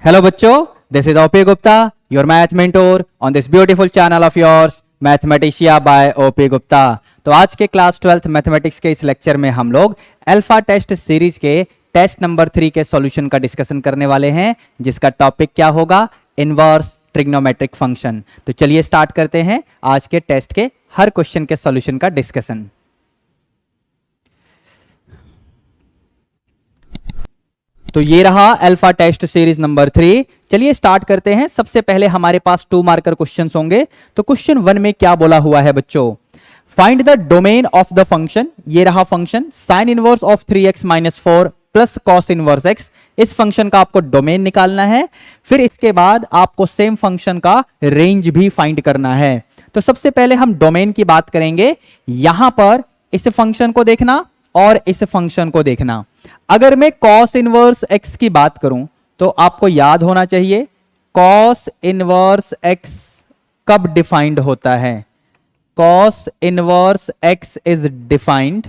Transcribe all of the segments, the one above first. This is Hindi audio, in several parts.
Hello बच्चों, this is OP Gupta, your math mentor on this beautiful channel of yours, Mathematica by OP Gupta। तो आज के क्लास 12th मैथमेटिक्स के इस लेक्चर में हम लोग अल्फा टेस्ट सीरीज के टेस्ट नंबर 3 के सॉल्यूशन का डिस्कशन करने वाले हैं, जिसका टॉपिक क्या होगा? Inverse trigonometric function. तो चलिए स्टार्ट करते हैं आज के टेस्ट के हर क्वेश्चन के सॉल्यूशन का डिस्कशन। तो ये रहा अल्फा टेस्ट सीरीज नंबर 3। चलिए स्टार्ट करते हैं। सबसे पहले हमारे पास 2 मार्कर क्वेश्चंस होंगे। तो क्वेश्चन 1 में क्या बोला हुआ है बच्चों? Find the domain of the function. ये रहा function sine inverse of 3x - 4 plus cos inverse x। इस फंक्शन का आपको डोमेन निकालना है। फिर इसके बाद आपको सेम फंक्शन का रेंज भी फाइंड करना है। तो सबसे पहले हम डोमेन की बात करेंगे। यहां पर इस फंक्शन को देखना और इस फंक्शन को देखना। अगर मैं कॉस इनवर्स x की बात करूं तो आपको याद होना चाहिए कॉस इनवर्स x कब डिफाइंड होता है? Cos inverse x is defined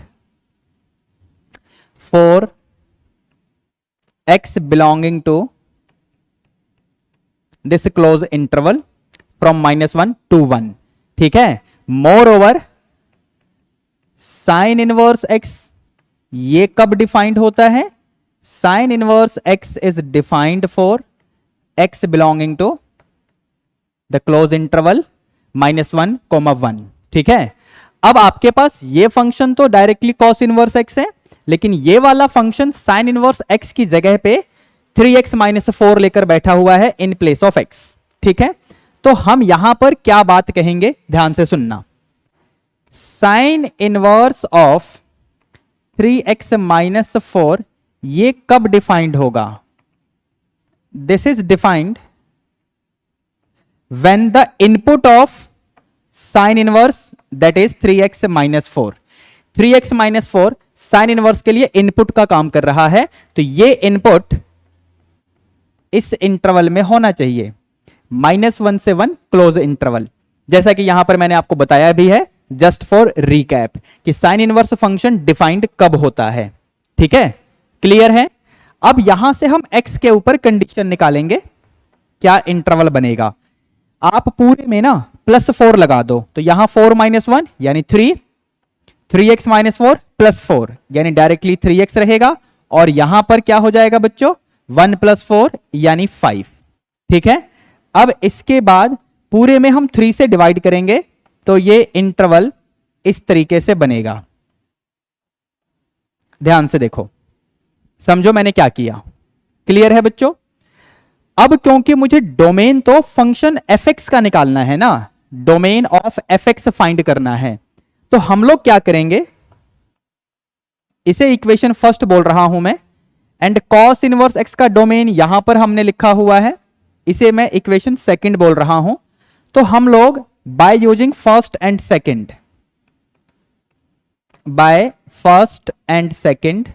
for x belonging to this close interval from -1 to 1। ठीक है। Moreover sine inverse x ये कब डिफाइंड होता है? Sine inverse x is defined for x belonging to the close interval -1, 1। ठीक है। अब आपके पास ये फंक्शन तो डायरेक्टली कॉस इनवर्स x है, लेकिन ये वाला फंक्शन साइन इनवर्स x की जगह पे 3x - 4 लेकर बैठा हुआ है इन प्लेस ऑफ x। ठीक है। तो हम यहां पर क्या बात कहेंगे, ध्यान से सुनना। साइन इनवर्स ऑफ 3x - 4 ये कब डिफाइंड होगा? This is defined when the input of sine inverse that is 3x - 4। 3x - 4 sine inverse के लिए इनपुट का काम कर रहा है। तो ये इनपुट इस इंटरवल में होना चाहिए -1 से 1 क्लोज इंटरवल। जैसा कि यहां पर मैंने आपको बताया भी है, जस्ट फॉर रिकैप, कि साइन इनवर्स फंक्शन डिफाइंड कब होता है। ठीक है, क्लियर है। अब यहां से हम x के ऊपर कंडीशन निकालेंगे, क्या इंटरवल बनेगा। आप पूरे में ना +4 लगा दो, तो यहां 4 - 1 यानी 3, 3x - 4 + 4 यानी डायरेक्टली 3x रहेगा। और यहां पर क्या हो जाएगा बच्चों? 1 + 4 यानी 5। ठीक है। अब इसके बाद पूरे में हम 3 से डिवाइड करेंगे, तो ये इंटरवल इस तरीके से बनेगा। ध्यान से देखो, समझो मैंने क्या किया। क्लियर है बच्चों? अब क्योंकि मुझे डोमेन तो फंक्शन fx का निकालना है ना, डोमेन ऑफ fx फाइंड करना है, तो हम लोग क्या करेंगे, इसे इक्वेशन फर्स्ट बोल रहा हूं मैं, एंड कॉस इनवर्स x का डोमेन यहां पर हमने लिखा हुआ है, इसे मैं इक्वेशन सेकंड बोल रहा हूं। तो हम लोग by using first and second, by first and second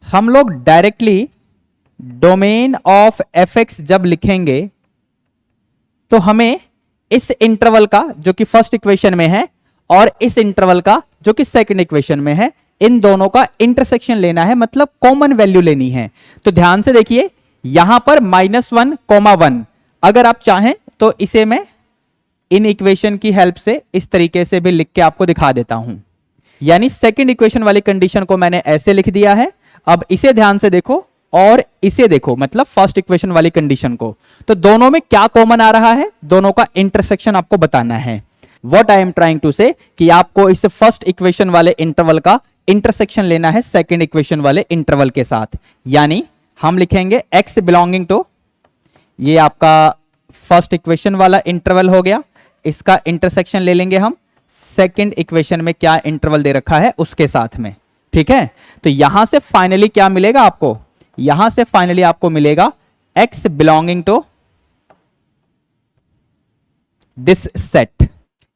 हम लोग डायरेक्टली डोमेन ऑफ fx जब लिखेंगे तो हमें इस इंटरवल का जो कि फर्स्ट इक्वेशन में है और इस इंटरवल का जो कि सेकंड इक्वेशन में है, इन दोनों का इंटरसेक्शन लेना है, मतलब कॉमन वैल्यू लेनी है। तो ध्यान से देखिए, यहां पर -1, 1 अगर आप चाहें तो इसे मैं इन इक्वेशन की हेल्प से इस तरीके से भी लिख के आपको दिखा देता हूं। यानी सेकंड इक्वेशन वाली कंडीशन को मैंने ऐसे लिख दिया है। अब इसे ध्यान से देखो और इसे देखो, मतलब फर्स्ट इक्वेशन वाली कंडीशन को। तो दोनों में क्या कॉमन आ रहा है, दोनों का इंटरसेक्शन आपको बताना है। What I am trying to say, कि आपको इस फर्स्ट इक्वेशन वाले इंटरवल का इंटरसेक्शन लेना है सेकंड इक्वेशन वाले इंटरवल के साथ। यानी हम लिखेंगे x बिलोंगिंग टू, ये आपका फर्स्ट इक्वेशन वाला इंटरवल हो गया, इसका इंटरसेक्शन ले लेंगे हम सेकंड इक्वेशन में क्या इंटरवल दे रखा है उसके साथ में। ठीक है। तो यहां से फाइनली क्या मिलेगा आपको? यहां से फाइनली आपको मिलेगा x belonging to this set,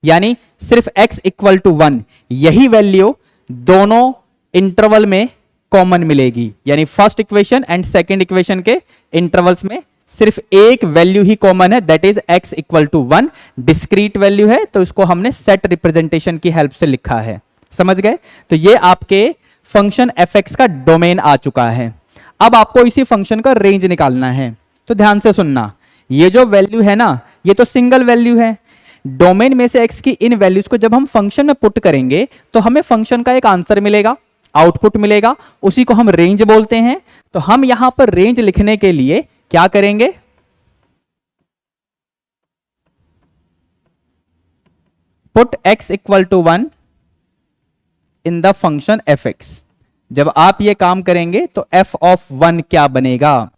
यानी सिर्फ x = 1 यही वैल्यू दोनों इंटरवल में कॉमन मिलेगी। यानी first equation and second equation के इंटरवल्स में सिर्फ एक वैल्यू ही कॉमन है, that is x = 1। Discrete value है तो इसको हमने सेट रिप्रेजेंटेशन की हेल्प से लिखा है। समझ गए? तो ये आपके फंक्शन fx का डोमेन आ चुका है। अब आपको इसी फंक्शन का रेंज निकालना है, तो ध्यान से सुनना। ये जो वैल्यू है ना, ये तो सिंगल वैल्यू है। डोमेन में से x की इन वैल्यूज को जब हम फंक्शन में पुट करेंगे तो हमें फंक्शन का एक आंसर मिलेगा, आउटपुट मिलेगा, उसी को हम रेंज बोलते हैं। तो हम यहां पर रेंज लिखने के लिए क्या करेंगे, put x equal to 1 in the function fx। जब आप ये काम करेंगे तो f ऑफ 1 क्या बनेगा,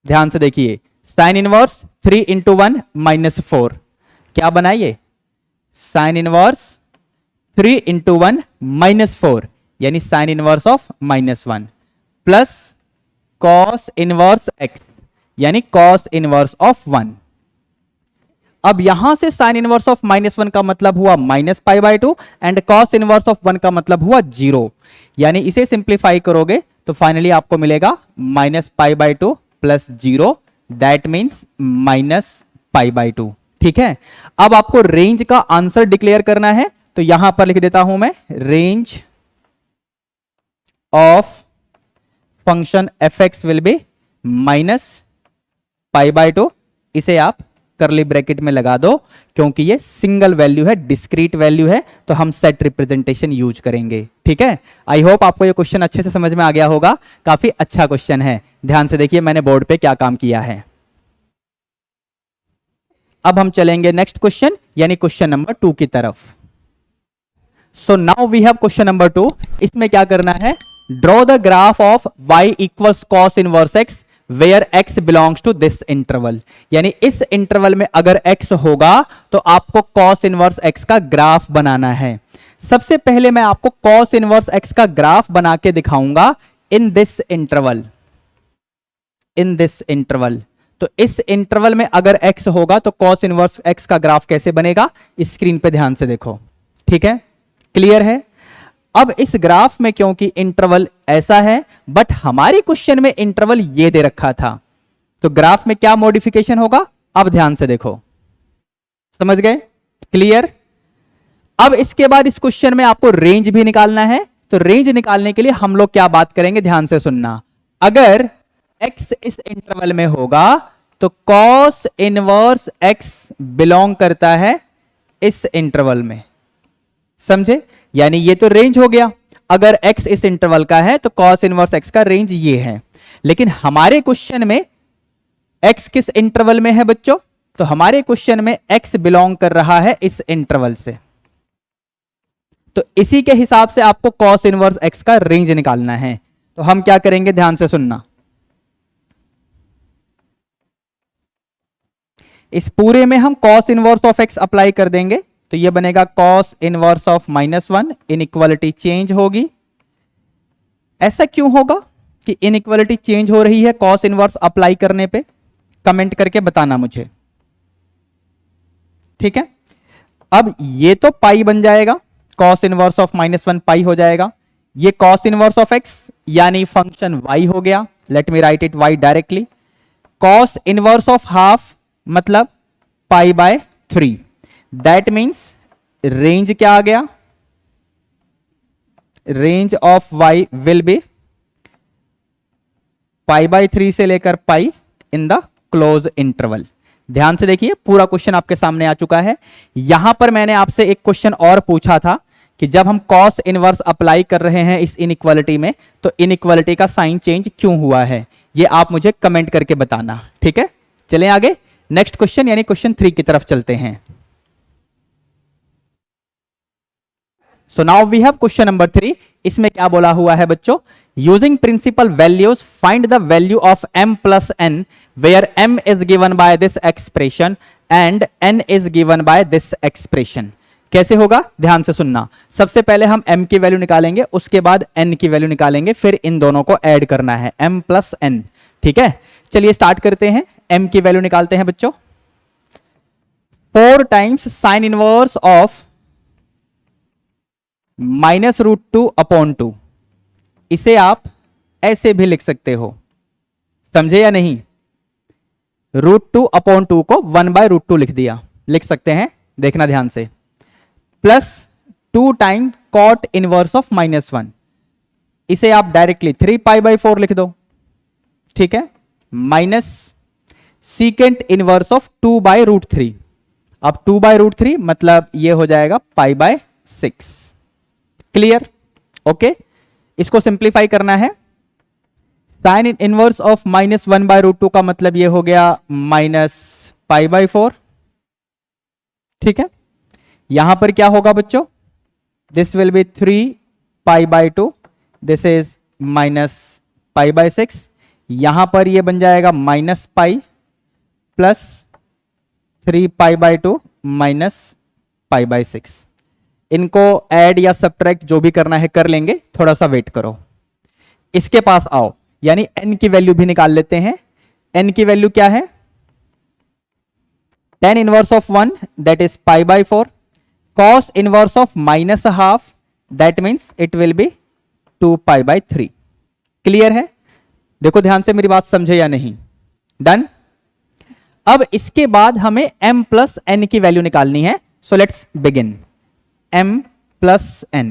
ध्यान से देखिए, साइन इनवर्स 3 इंटू 1 माइनस 4, क्या बनाइए, साइन इनवर्स 3 इंटू 1 माइनस 4, यानी sign inverse of -1 plus cos inverse x, यानी कॉस इनवर्स ऑफ 1। अब यहां से साइन इनवर्स ऑफ -1 का मतलब हुआ -π/2 एंड कॉस इनवर्स ऑफ 1 का मतलब हुआ 0, यानी इसे सिंप्लीफाई करोगे तो फाइनली आपको मिलेगा -π/2 प्लस 0, दैट मीन्स -π/2। ठीक है, अब आपको रेंज का आंसर डिक्लेयर करना है, तो यहां पर लिख देता हूं मैं, range of function fx will be -π/2। इसे आप करली ब्रैकेट में लगा दो, क्योंकि ये सिंगल वैल्यू है, डिस्क्रीट वैल्यू है, तो हम सेट रिप्रेजेंटेशन यूज करेंगे। ठीक है, आई होप आपको ये क्वेश्चन अच्छे से समझ में आ गया होगा, काफी अच्छा क्वेश्चन है। ध्यान से देखिए मैंने बोर्ड पे क्या काम किया है। अब हम चलेंगे नेक्स्ट क्वेश्चन, यानी क्वेश्चन नंबर 2 की तरफ। So now we have question number 2। इसमें क्या करना है, draw the graph of y equals cos inverse x where x belongs to this interval. यानी इस इंटरवल में अगर x होगा तो आपको कॉस इनवर्स x का ग्राफ बनाना है। सबसे पहले मैं आपको कॉस इनवर्स x का ग्राफ बना के दिखाऊंगा in this interval, in this interval. तो इस इंटरवल में अगर x होगा तो कॉस इनवर्स x का ग्राफ कैसे बनेगा, स्क्रीन पे ध्यान से देखो। ठीक है, क्लियर है। अब इस ग्राफ में क्योंकि इंटरवल ऐसा है, बट हमारे क्वेश्चन में इंटरवल ये दे रखा था, तो ग्राफ में क्या मॉडिफिकेशन होगा, अब ध्यान से देखो, समझ गए, क्लियर। अब इसके बाद इस क्वेश्चन में आपको रेंज भी निकालना है, तो रेंज निकालने के लिए हम लोग क्या बात करेंगे, ध्यान से सुनना। अगर x इस इंटरवल में होगा तो cos इनवर्स x बिलोंग करता है इस इंटरवल में, समझे, यानी ये तो रेंज हो गया। अगर x इस इंटरवल का है तो cos इनवर्स x का रेंज ये है। लेकिन हमारे क्वेश्चन में x किस इंटरवल में है बच्चों, तो हमारे क्वेश्चन में x बिलोंग कर रहा है इस इंटरवल से, तो इसी के हिसाब से आपको cos इनवर्स x का रेंज निकालना है। तो हम क्या करेंगे, ध्यान से सुनना, इस पूरे में हम cos inverse of x apply कर देंगे, तो ये बनेगा cos inverse of -1, inequality change होगी। ऐसा क्यों होगा कि इनइक्वालिटी चेंज हो रही है cos इनवर्स अप्लाई करने पे, कमेंट करके बताना मुझे। ठीक है, अब ये तो पाई बन जाएगा, cos इनवर्स ऑफ -1 पाई हो जाएगा। ये cos इनवर्स ऑफ x यानी फंक्शन y हो गया, let me write it y directly. cos inverse of half मतलब π/3, दैट मीन्स रेंज क्या आ गया, range of y will be π/3 से लेकर pi in the close interval. ध्यान से देखिए, पूरा क्वेश्चन आपके सामने आ चुका है। यहां पर मैंने आपसे एक क्वेश्चन और पूछा था कि जब हम cos इनवर्स अप्लाई कर रहे हैं इस इनइक्वालिटी में, तो इनइक्वालिटी का साइन चेंज क्यों हुआ है, ये आप मुझे कमेंट करके बताना। ठीक है, चलें आगे, नेक्स्ट क्वेश्चन यानी क्वेश्चन 3 की तरफ चलते हैं। So now we have question number 3। इसमें क्या बोला हुआ है बच्चों, using principal values find the value of m plus n where m is given by this expression and n is given by this expression. कैसे होगा, ध्यान से सुनना। सबसे पहले हम m की वैल्यू निकालेंगे, उसके बाद n की वैल्यू निकालेंगे, फिर इन दोनों को ऐड करना है, m प्लस n। ठीक है, चलिए स्टार्ट करते हैं। m की वैल्यू निकालते हैं बच्चों, 4 टाइम्स साइन इनवर्स ऑफ -√2/2। इसे आप ऐसे भी लिख सकते हो, समझे या नहीं। √2/2 को 1/√2 लिख दिया, लिख सकते हैं, देखना ध्यान से। Plus 2 time cot inverse of -1, इसे आप डायरेक्टली 3π/4 लिख दो। ठीक है, माइनस सीकेंट इनवर्स ऑफ 2/√3। अब 2/√3 मतलब ये हो जाएगा π/6। क्लियर? ओके, इसको सिंप्लीफाई करना है। साइन इनवर्स ऑफ -1/√2 का मतलब ये हो गया -π/4। ठीक है, यहां पर क्या होगा बच्चों, this will be 3π/2, this is -π/6। यहां पर ये बन जाएगा -π प्लस 3π/2 -π/6। इनको ऐड या सब्ट्रैक्ट जो भी करना है कर लेंगे, थोड़ा सा वेट करो। इसके पास आओ, यानी n की वैल्यू भी निकाल लेते हैं। n की वैल्यू क्या है, tan inverse of 1 that is π/4, cos inverse of -½ that means it will be 2π/3। Clear है? देखो ध्यान से मेरी बात समझे या नहीं? डन। अब इसके बाद हमें m प्लस n की वैल्यू निकालनी है। So let's begin. m plus n,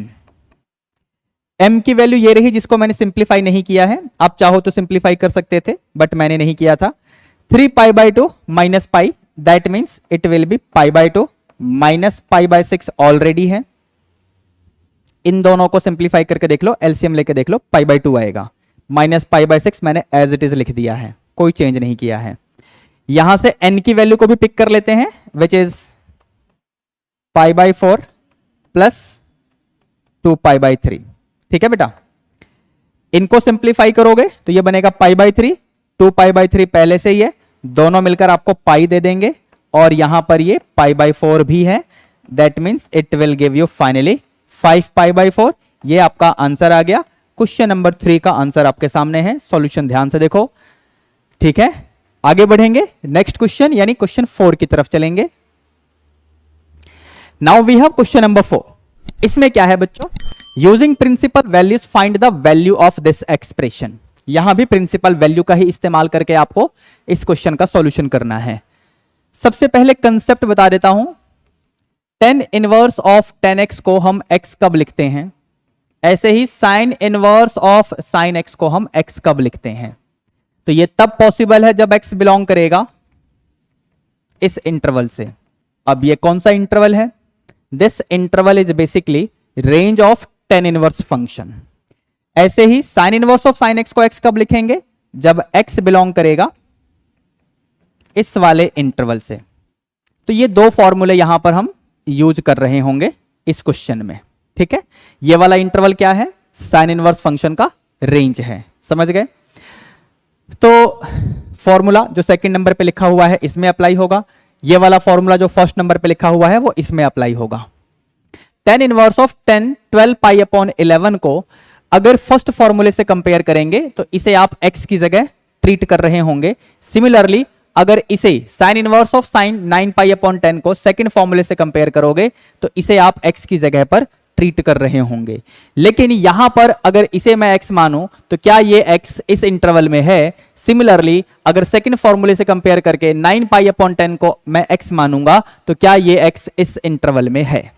m की वैल्यू ये रही जिसको मैंने सिंप्लीफाई नहीं किया है। आप चाहो तो सिंप्लीफाई कर सकते थे, बट मैंने नहीं किया था। 3π/2 minus pi that means it will be π/2 minus π/6 already है। इन दोनों को सिंप्लीफाई करके देख लो, एलसीएम लेके देख लो, π/2 आएगा। माइनस π/6 मैंने एज इट इज लिख दिया है, कोई चेंज नहीं किया है। यहां से n की वैल्यू को भी पिक कर लेते हैं, विच इज π/4 प्लस 2π/3। ठीक है बेटा, इनको सिंप्लीफाई करोगे तो ये बनेगा π/3, 2π/3 पहले से ही है, दोनों मिलकर आपको पाई दे देंगे, और यहां पर ये π/4 भी है। That means it will give you finally 5π/4। ये आपका आंसर आ गया। क्वेश्चन नंबर 3 का आंसर आपके सामने है। सॉल्यूशन ध्यान से देखो। ठीक है, आगे बढ़ेंगे नेक्स्ट क्वेश्चन यानी क्वेश्चन 4 की तरफ चलेंगे। Now we have question number 4। इसमें क्या है बच्चों, using principal values find the value of this expression. यहां भी प्रिंसिपल वैल्यू का ही इस्तेमाल करके आपको इस क्वेश्चन का सॉल्यूशन करना है। सबसे पहले कंसेप्ट बता देता हूं। tan inverse of tan x को हम x कब लिखते हैं, ऐसे ही sine inverse of sine x को हम x कब लिखते हैं। तो ये तब पॉसिबल है जब x बिलोंग करेगा इस इंटरवल से। अब ये कौन सा इंटरवल है, this interval is basically range of tan inverse function. ऐसे ही sine inverse of sine x को x कब लिखेंगे, जब x बिलोंग करेगा इस वाले इंटरवल से। तो ये दो फॉर्मूले यहां पर हम यूज कर रहे होंगे इस क्वेश्चन में। ठीक है, ये वाला इंटरवल क्या है, साइन इनवर्स फंक्शन का रेंज है। समझ गए? तो फॉर्मूला जो सेकंड नंबर पे लिखा हुआ है इसमें अप्लाई होगा, ये वाला फॉर्मूला जो फर्स्ट नंबर पे लिखा हुआ है वो इसमें अप्लाई होगा। tan इनवर्स ऑफ 12π/11 को अगर फर्स्ट फॉर्मूले से कंपेयर करेंगे तो इसे आप x की जगह ट्रीट कर रहे होंगे। सिमिलरली अगर इसे साइन इनवर्स ऑफ साइन 9π/10 को सेकंड फॉर्मूले से कंपेयर करोगे तो इसे आप x की जगह पर ट्रीट कर रहे होंगे। लेकिन यहां पर अगर इसे मैं x मानूं तो क्या ये x इस इंटरवल में है। सिमिलरली अगर सेकंड फॉर्मूले से कंपेयर करके 9π/10 को मैं x मानूंगा तो क्या ये x इस इंटरवल में है।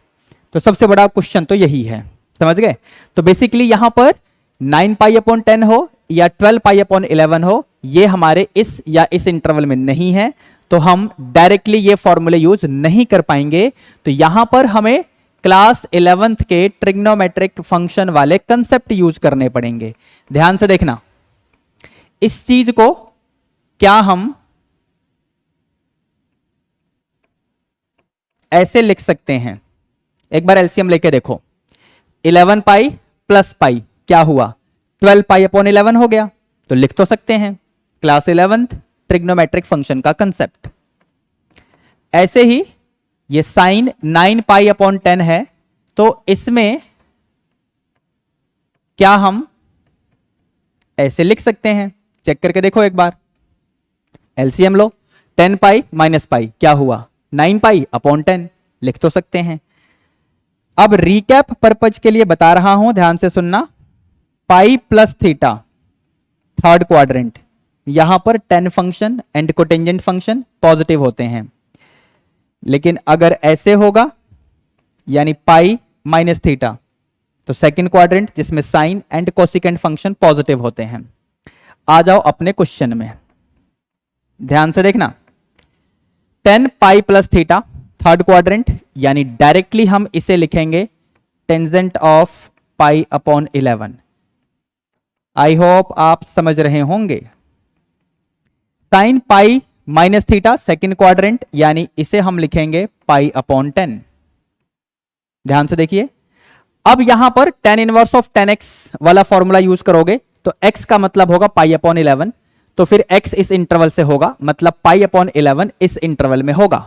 तो सबसे बड़ा क्वेश्चन तो यही है। समझ गए? तो बेसिकली यहां पर 9π/10 हो या 12π/11 हो, ये हमारे इस या इस इंटरवल में नहीं है, तो हम डायरेक्टली ये फॉर्मूले यूज नहीं कर पाएंगे। तो यहां पर हमें क्लास 11th के ट्रिग्नोमेट्रिक फंक्शन वाले कंसेप्ट यूज करने पड़ेंगे। ध्यान से देखना, इस चीज को क्या हम ऐसे लिख सकते हैं, एक बार एलसीएम लेके देखो। 11π प्लस पाई क्या हुआ, 12π/11 हो गया। तो लिख तो सकते हैं क्लास 11th ट्रिग्नोमेट्रिक फंक्शन का कंसेप्ट। ऐसे ही ये साइन 9π/10 है, तो इसमें क्या हम ऐसे लिख सकते हैं, चेक करके देखो एक बार। एलसीएम लो, 10π माइनस पाई क्या हुआ, 9π/10 लिख तो सकते हैं। अब रिकैप पर्पज के लिए बता रहा हूं, ध्यान से सुनना। Pi plus theta third quadrant, यहां पर tan function and cotangent function positive होते हैं। लेकिन अगर ऐसे होगा यानी पाई माइनस थीटा, तो सेकंड क्वाड्रेंट जिसमें sine and cosecant function positive होते हैं। आ जाओ अपने क्वेश्चन में, ध्यान से देखना। 10 पाई प्लस थीटा थर्ड क्वाड्रेंट, यानी डायरेक्टली हम इसे लिखेंगे tangent of pi upon 11। I hope आप समझ रहे होंगे। Sine pi minus theta second quadrant, यानी इसे हम लिखेंगे पाई अपॉन 10। ध्यान से देखिए, अब यहां पर tan इनवर्स ऑफ 10x वाला फॉर्मूला यूज करोगे तो x का मतलब होगा पाई अपॉन 11, तो फिर x इस इंटरवल से होगा, मतलब पाई अपॉन 11 इस इंटरवल में होगा।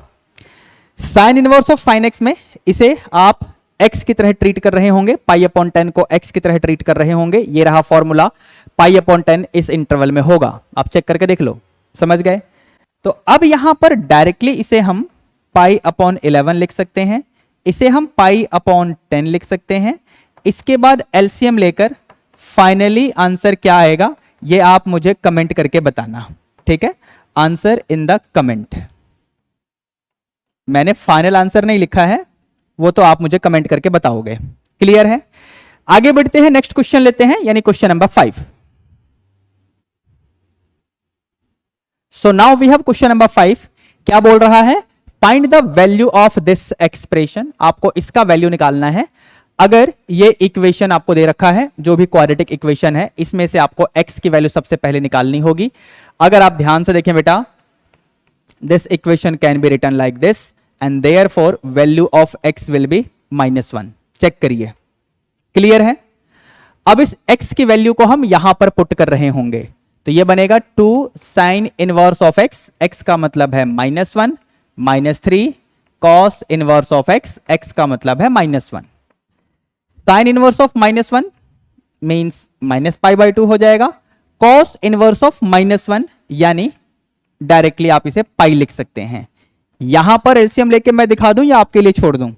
Sign inverse of sine x में इसे आप x की तरह ट्रीट कर रहे होंगे, पाई अपॉन 10 को x की तरह ट्रीट कर रहे होंगे। ये रहा फॉर्मूला, पाई अपॉन 10 इस इंटरवल में होगा। आप चेक करके देख लो, समझ गए। तो अब यहां पर डायरेक्टली इसे हम पाई अपॉन 11 लिख सकते हैं, इसे हम पाई अपॉन 10 लिख सकते हैं। इसके बाद एलसीएम लेकर फाइनली आंसर क्या आएगा ये आप मुझे कमेंट करके बताना, ठीक है। Answer in the comment. मैंने फाइनल आंसर नहीं लिखा है, वो तो आप मुझे कमेंट करके बताओगे। क्लियर है। आगे बढ़ते हैं, नेक्स्ट क्वेश्चन लेते हैं, यानी question number 5। So now we have question number 5। क्या बोल रहा है? Find the value of this expression. आपको इसका वैल्यू निकालना है। अगर ये इक्वेशन आपको दे रखा है, जो भी क्वाड्रेटिक इक्वेशन है, इसमें से आपको x की वैल्यू सबसे पहले निकालनी होगी। अगर आप ध्यान से देखें बेटा, this equation can be written like this and therefore value of x will be -1। Check करिए, क्लियर है। अब इस x की वैल्यू को हम यहां पर पुट कर रहे होंगे, तो ये बनेगा 2 sign inverse of x, x का मतलब है -1, -3 cos inverse of x, x का मतलब है -1। साइन इनवर्स ऑफ -1 मींस -π/2 हो जाएगा। कॉस इनवर्स ऑफ -1 यानी डायरेक्टली आप इसे पाई लिख सकते हैं। यहां पर एलसीएम लेके मैं दिखा दूं या आपके लिए छोड़ दूं?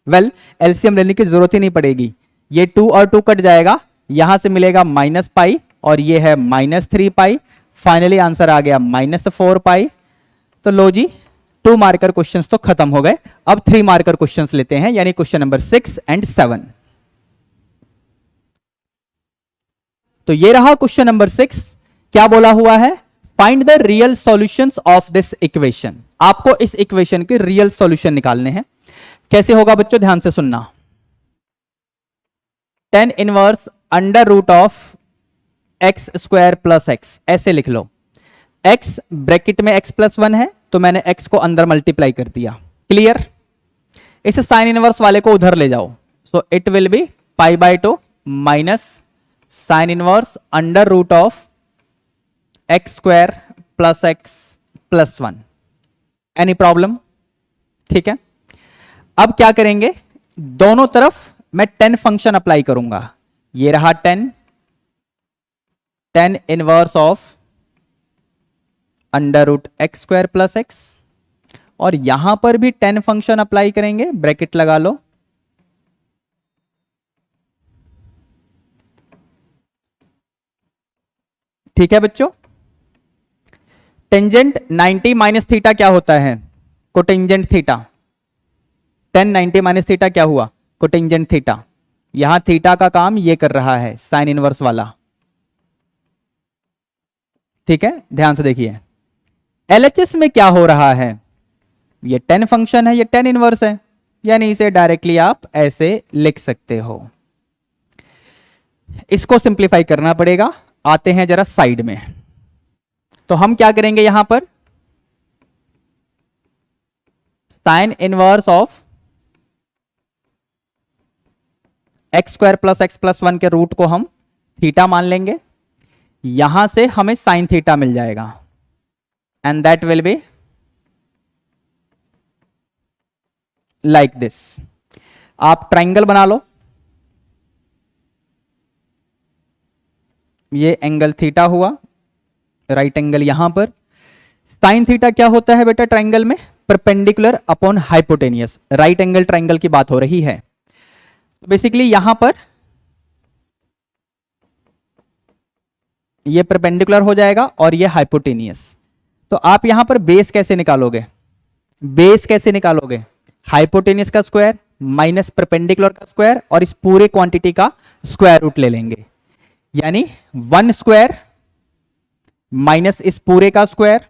वेल, एलसीएम लेने की जरूरत ही नहीं पड़ेगी। ये 2 और 2 कट जाएगा, यहां से मिलेगा -π और ये है -3π। फाइनली आंसर आ गया -4π। तो लो जी, 2 मार्कर क्वेश्चंस तो खत्म हो गए। अब 3 मार्कर क्वेश्चंस लेते हैं, यानी क्वेश्चन नंबर 6 एंड 7। तो ये रहा क्वेश्चन नंबर 6। क्या बोला हुआ है? Find the real solutions of this equation. आपको इस इक्वेशन के रियल सॉल्यूशन निकालने हैं। कैसे होगा बच्चों, ध्यान से सुनना। tan inverse under root of x² plus x, ऐसे लिख लो। x ब्रैकेट में x+1 है, तो मैंने x को अंदर मल्टीप्लाई कर दिया। क्लियर। इस साइन इनवर्स वाले को उधर ले जाओ, so it will be π/2 minus sine inverse under root of x² plus x+1। Any problem? ठीक है। अब क्या करेंगे, दोनों तरफ मैं tan फंक्शन अप्लाई करूंगा। ये रहा tan inverse of under root x² plus x, और यहां पर भी tan फंक्शन अप्लाई करेंगे, ब्रैकेट लगा लो। ठीक है बच्चों। टेंजेंट 90 माइनस थीटा क्या होता है? Cotangent theta. tan 90 minus theta क्या हुआ? Cotangent theta. यहां थीटा का काम ये कर रहा है, साइन इनवर्स वाला। ठीक है, ध्यान से देखिए। LHS में क्या हो रहा है? ये tan फंक्शन है, ये tan इनवर्स है, यानी इसे डायरेक्टली आप ऐसे लिख सकते हो। इसको सिंप्लीफाई करना पड़ेगा। आते हैं जरा साइड में, तो हम क्या करेंगे, यहां पर sign inverse of x² plus x+1 के रूट को हम थीटा मान लेंगे। यहां से हमें साइन थीटा मिल जाएगा and that will be like this. आप ट्राइंगल बना लो। ये एंगल थीटा हुआ, राइट एंगल यहां पर। साइन थीटा क्या होता है बेटा ट्राइंगल में? Perpendicular upon hypotenuse. Right angle triangle की बात हो रही है। बेसिकली यहां पर ये परपेंडिकुलर हो जाएगा और ये हाइपोटेनियस। तो आप यहां पर बेस कैसे निकालोगे? बेस कैसे निकालोगे? हाइपोटेनियस का स्क्वायर माइनस परपेंडिकुलर का स्क्वायर और इस पूरे क्वांटिटी का स्क्वायर रूट ले लेंगे, यानी 1 स्क्वायर माइनस इस पूरे का स्क्वायर,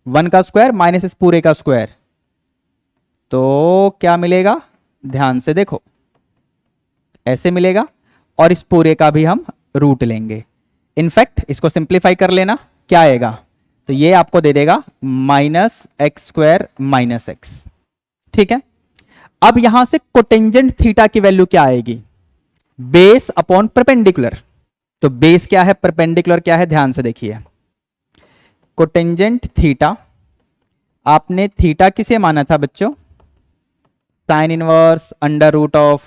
1 का स्क्वायर माइनस इस पूरे का स्क्वायर, तो क्या मिलेगा, ध्यान से देखो, ऐसे मिलेगा। और इस पूरे का भी हम रूट लेंगे। इनफैक्ट इसको सिंप्लीफाई कर लेना, क्या आएगा, तो ये आपको दे देगा minus x square minus x. ठीक है, अब यहां से कोटेंजेंट थीटा की वैल्यू क्या आएगी, बेस अपॉन परपेंडिकुलर। तो बेस क्या है, परपेंडिकुलर क्या है, ध्यान से देखिए। कोटेंजेंट थीटा, आपने थीटा किसे माना था बच्चों, sine inverse under root of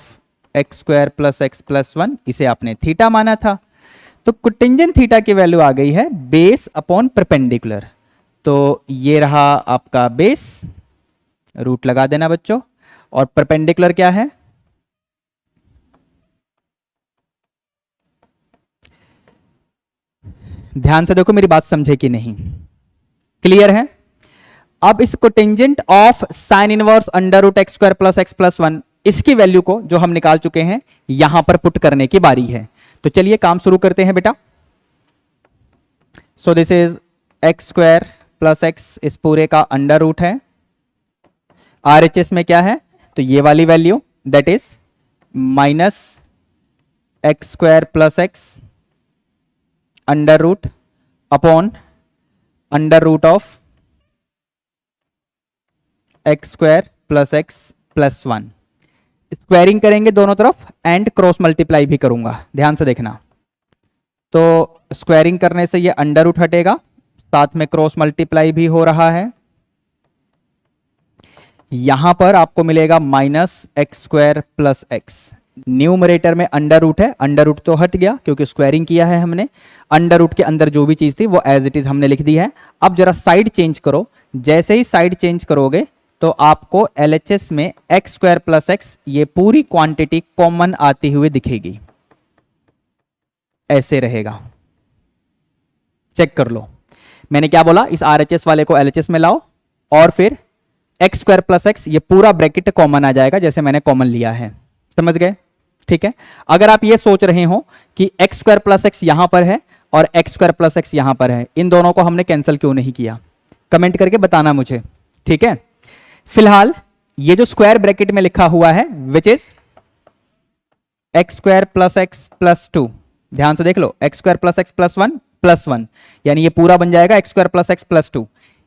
x square plus x plus 1, इसे आपने थीटा माना था। तो कोटेंजेंट थीटा की वैल्यू आ गई है बेस अपॉन परपेंडिकुलर। तो ये रहा आपका बेस, रूट लगा देना बच्चों, और परपेंडिकुलर क्या है, ध्यान से देखो मेरी बात समझे कि नहीं, क्लियर है। अब इस cotangent of sine inverse under root x square plus x plus 1, इसकी वैल्यू को जो हम निकाल चुके हैं यहां पर पुट करने की बारी है। तो चलिए काम शुरू करते हैं बेटा। So this is x square plus x, इस पूरे का अंडर रूट है, आरएचएस में क्या है, तो ये वाली value that is minus x square plus x under root upon under root of x square plus x plus 1। Squaring करेंगे दोनों तरफ एंड क्रॉस मल्टीप्लाई भी करूंगा, ध्यान से देखना। तो स्क्वायरिंग करने से ये अंडर रूट हटेगा, साथ में क्रॉस मल्टीप्लाई भी हो रहा है। यहां पर आपको मिलेगा minus x square plus x, numerator में अंडर रूट है, अंडर रूट तो हट गया क्योंकि स्क्वायरिंग किया है हमने। अंडर रूट के अंदर जो भी चीज थी वो एज इट इज हमने लिख दी है। अब जरा साइड चेंज करो, जैसे ही साइड चेंज करोगे तो आपको एलएचएस में एक्स स्क्वायर प्लस एक्स ये पूरी क्वांटिटी कॉमन आती हुई दिखेगी, ऐसे रहेगा। चेक कर लो, मैंने क्या बोला, इस आरएचएस वाले को एलएचएस में लाओ और फिर एक्स स्क्वायर प्लस एक्स ये पूरा ब्रैकेट कॉमन आ जाएगा, जैसे मैंने कॉमन लिया है, समझ गए। ठीक है, अगर आप ये सोच रहे हो कि एक्स स्क्वायर प्लस एक्स यहां पर है और एक्स स्क्वायर प्लस एक्स यहां पर है, इन दोनों को हमने कैंसिल क्यों नहीं किया, कमेंट करके बताना मुझे। ठीक है, फिलहाल ये जो स्क्वायर ब्रैकेट में लिखा हुआ है which is x square plus x plus 2, ध्यान से देख लो, x square plus x plus 1, यानी ये पूरा बन जाएगा x square plus x plus 2।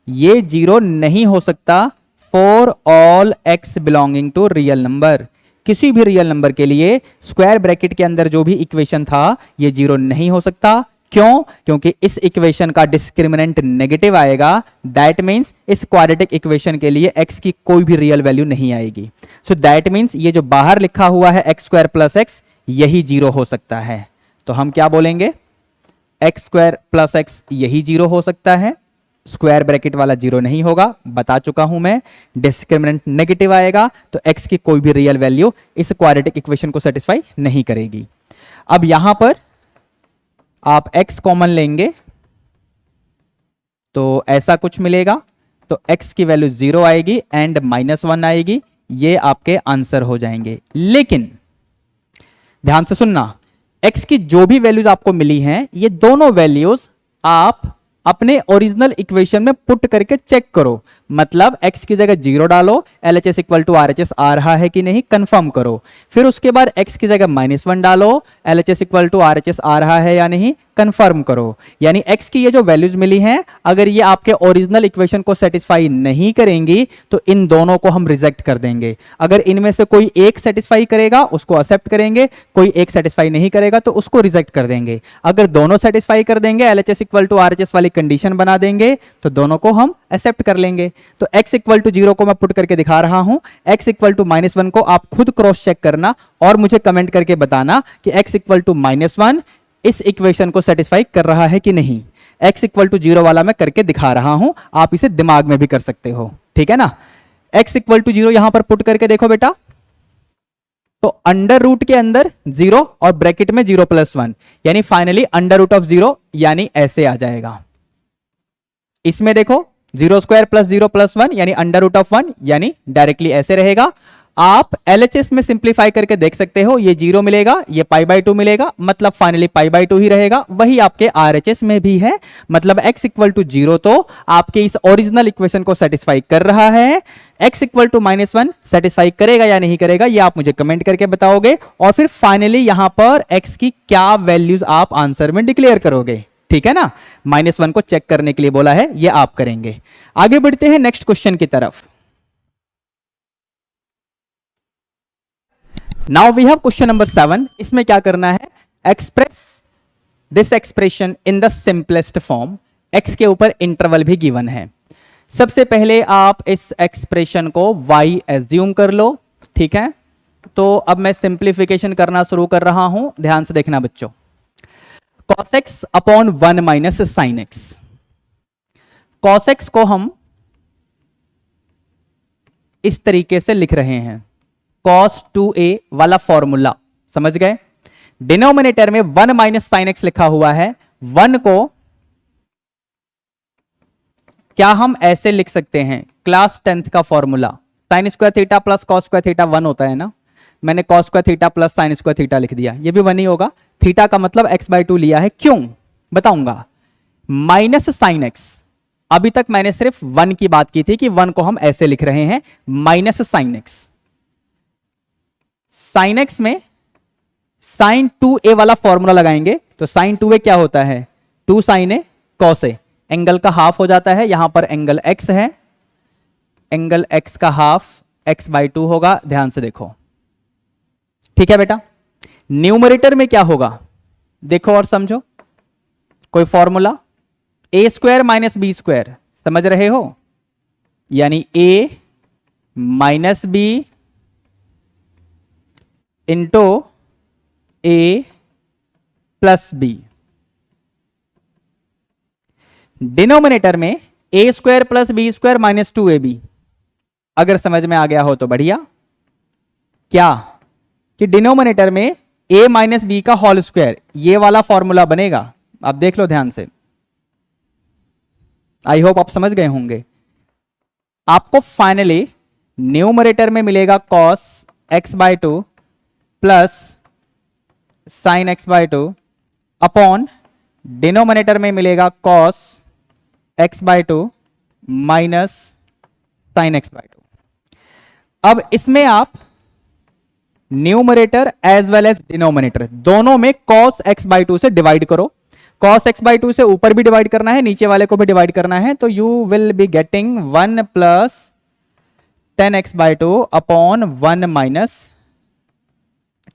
ये जीरो नहीं हो सकता for all x belonging to real number. किसी भी रियल नंबर के लिए स्क्वायर ब्रैकेट के अंदर जो भी इक्वेशन था ये जीरो नहीं हो सकता। क्यों, क्योंकि इस इक्वेशन का डिस्क्रिमिनेंट नेगेटिव आएगा, दैट मींस इस क्वाड्रेटिक इक्वेशन के लिए x की कोई भी रियल वैल्यू नहीं आएगी। सो दैट मींस ये जो बाहर लिखा हुआ है एक्स स्क्वायर प्लस एक्स यही जीरो हो सकता है। तो हम क्या बोलेंगे, एक्स स्क्वायर प्लस एक्स यही जीरो हो सकता है, स्क्वायर ब्रैकेट वाला जीरो नहीं होगा, बता चुका हूं मैं। डिस्क्रिमिनेंट नेगेटिव आएगा तो x की कोई भी रियल वैल्यू इस क्वाड्रेटिक इक्वेशन को सेटिस्फाई नहीं करेगी। अब यहां पर आप x कॉमन लेंगे तो ऐसा कुछ मिलेगा, तो x की वैल्यू 0 आएगी एंड -1 आएगी, ये आपके आंसर हो जाएंगे। लेकिन ध्यान से सुनना, x की जो भी वैल्यूज आपको मिली हैं ये दोनों वैल्यूज आप अपने ओरिजिनल इक्वेशन में पुट करके चेक करो। मतलब x की जगह 0 डालो, LHS इक्वल टू RHS आ रहा है कि नहीं कंफर्म करो। फिर उसके बाद x की जगह -1 डालो, LHS इक्वल टू RHS आ रहा है या नहीं कंफर्म करो। यानी x की ये जो वैल्यूज मिली हैं अगर ये आपके ओरिजिनल इक्वेशन को सेटिस्फाई नहीं करेंगी तो इन दोनों को हम रिजेक्ट कर देंगे। अगर इनमें से कोई एक सेटिस्फाई करेगा उसको एक्सेप्ट करेंगे, कोई एक सेटिस्फाई नहीं करेगा तो उसको रिजेक्ट कर देंगे। अगर दोनों सेटिस्फाई कर देंगे, LHS इक्वल टू RHS वाली कंडीशन बना देंगे तो दोनों को हम एक्सेप्ट कर लेंगे। तो x इक्वल टू 0 को मैं पुट करके दिखा रहा हूं, x इक्वल टू -1 को आप खुद क्रॉस चेक करना और मुझे कमेंट करके बताना कि x इक्वल टू -1 इस इक्वेशन को सेटिस्फाई कर रहा है कि नहीं। x इक्वल टू 0 वाला मैं करके दिखा रहा हूं, आप इसे दिमाग में भी कर सकते हो, ठीक है ना। x इक्वल टू 0 यहां पर पुट करके देखो बेटा, तो अंडर रूट के अंदर 0 और ब्रैकेट में 0 + 1 यानी फाइनली अंडर रूट ऑफ 0 यानी ऐसे आ जाएगा। इसमें देखो 0² + 0 + 1 यानी अंडर रूट ऑफ 1 यानी डायरेक्टली ऐसे रहेगा। आप LHS में सिंप्लीफाई करके देख सकते हो, ये 0 मिलेगा, ये π/2 मिलेगा, मतलब फाइनली π/2 ही रहेगा। वही आपके RHS में भी है, मतलब x इक्वल टू 0 तो आपके इस ओरिजिनल इक्वेशन को सेटिस्फाई कर रहा है। x इक्वल टू -1 सेटिस्फाई करेगा या नहीं करेगा, ये आप मुझे कमेंट करके बताओगे। और फिर फाइनली यहां पर x की क्या वैल्यूज आप आंसर में डिक्लेयर करोगे, ठीक है ना। -1 को चेक करने के लिए बोला है, ये आप करेंगे। आगे बढ़ते हैं नेक्स्ट क्वेश्चन की तरफ। Now we have question number 7। इसमें क्या करना है, express this expression in the simplest form. x के ऊपर इंटरवल भी गिवन है। सबसे पहले आप इस एक्सप्रेशन को y एज्यूम कर लो, ठीक है। तो अब मैं सिंप्लीफिकेशन करना शुरू कर रहा हूं, ध्यान से देखना बच्चों। cos x upon 1 minus sin x। cos x को हम इस तरीके से लिख रहे हैं, cos 2a वाला फॉर्मूला, समझ गए। डिनोमिनेटर में 1 माइनस साइन एक्स लिखा हुआ है। 1 को क्या हम ऐसे लिख सकते हैं, क्लास 10th का formula, sign square theta plus cos square theta 1 होता है ना। मैंने cos square theta plus sign square theta लिख दिया, ये भी 1 ही होगा। थीटा का मतलब x/2 लिया है, क्यों बताऊंगा। माइनस साइन एक्स, अभी तक मैंने सिर्फ 1 की बात की थी कि 1 को हम ऐसे लिख रहे हैं, minus sine x. Sine x में साइन 2a वाला फॉर्मूला लगाएंगे, तो साइन 2a क्या होता है, 2 sign A cos A, angle का हाफ हो जाता है। यहां पर एंगल x है, एंगल x का हाफ x/2 होगा, ध्यान से देखो, ठीक है बेटा। न्यूमरेटर में क्या होगा, देखो और समझो, कोई formula a square minus B square, समझ रहे हो, यानी a minus B into A plus B. Denominator में A square plus B square minus 2ab। अगर समझ में आ गया हो तो बढ़िया, क्या कि डिनोमिनेटर में a माइनस बी का होल स्क्वायर, ये वाला फॉर्मूला बनेगा। आप देख लो ध्यान से, आई होप आप समझ गए होंगे। आपको फाइनली न्यूमरेटर में मिलेगा cos x/2 plus sign x/2 upon denominator में मिलेगा cos x/2 minus sign x/2। अब इसमें आप numerator as well as denominator दोनों में cos x/2 से डिवाइड करो। cos x/2 से ऊपर भी डिवाइड करना है, नीचे वाले को भी डिवाइड करना है, तो you will be getting 1 plus 10x/2 upon 1 minus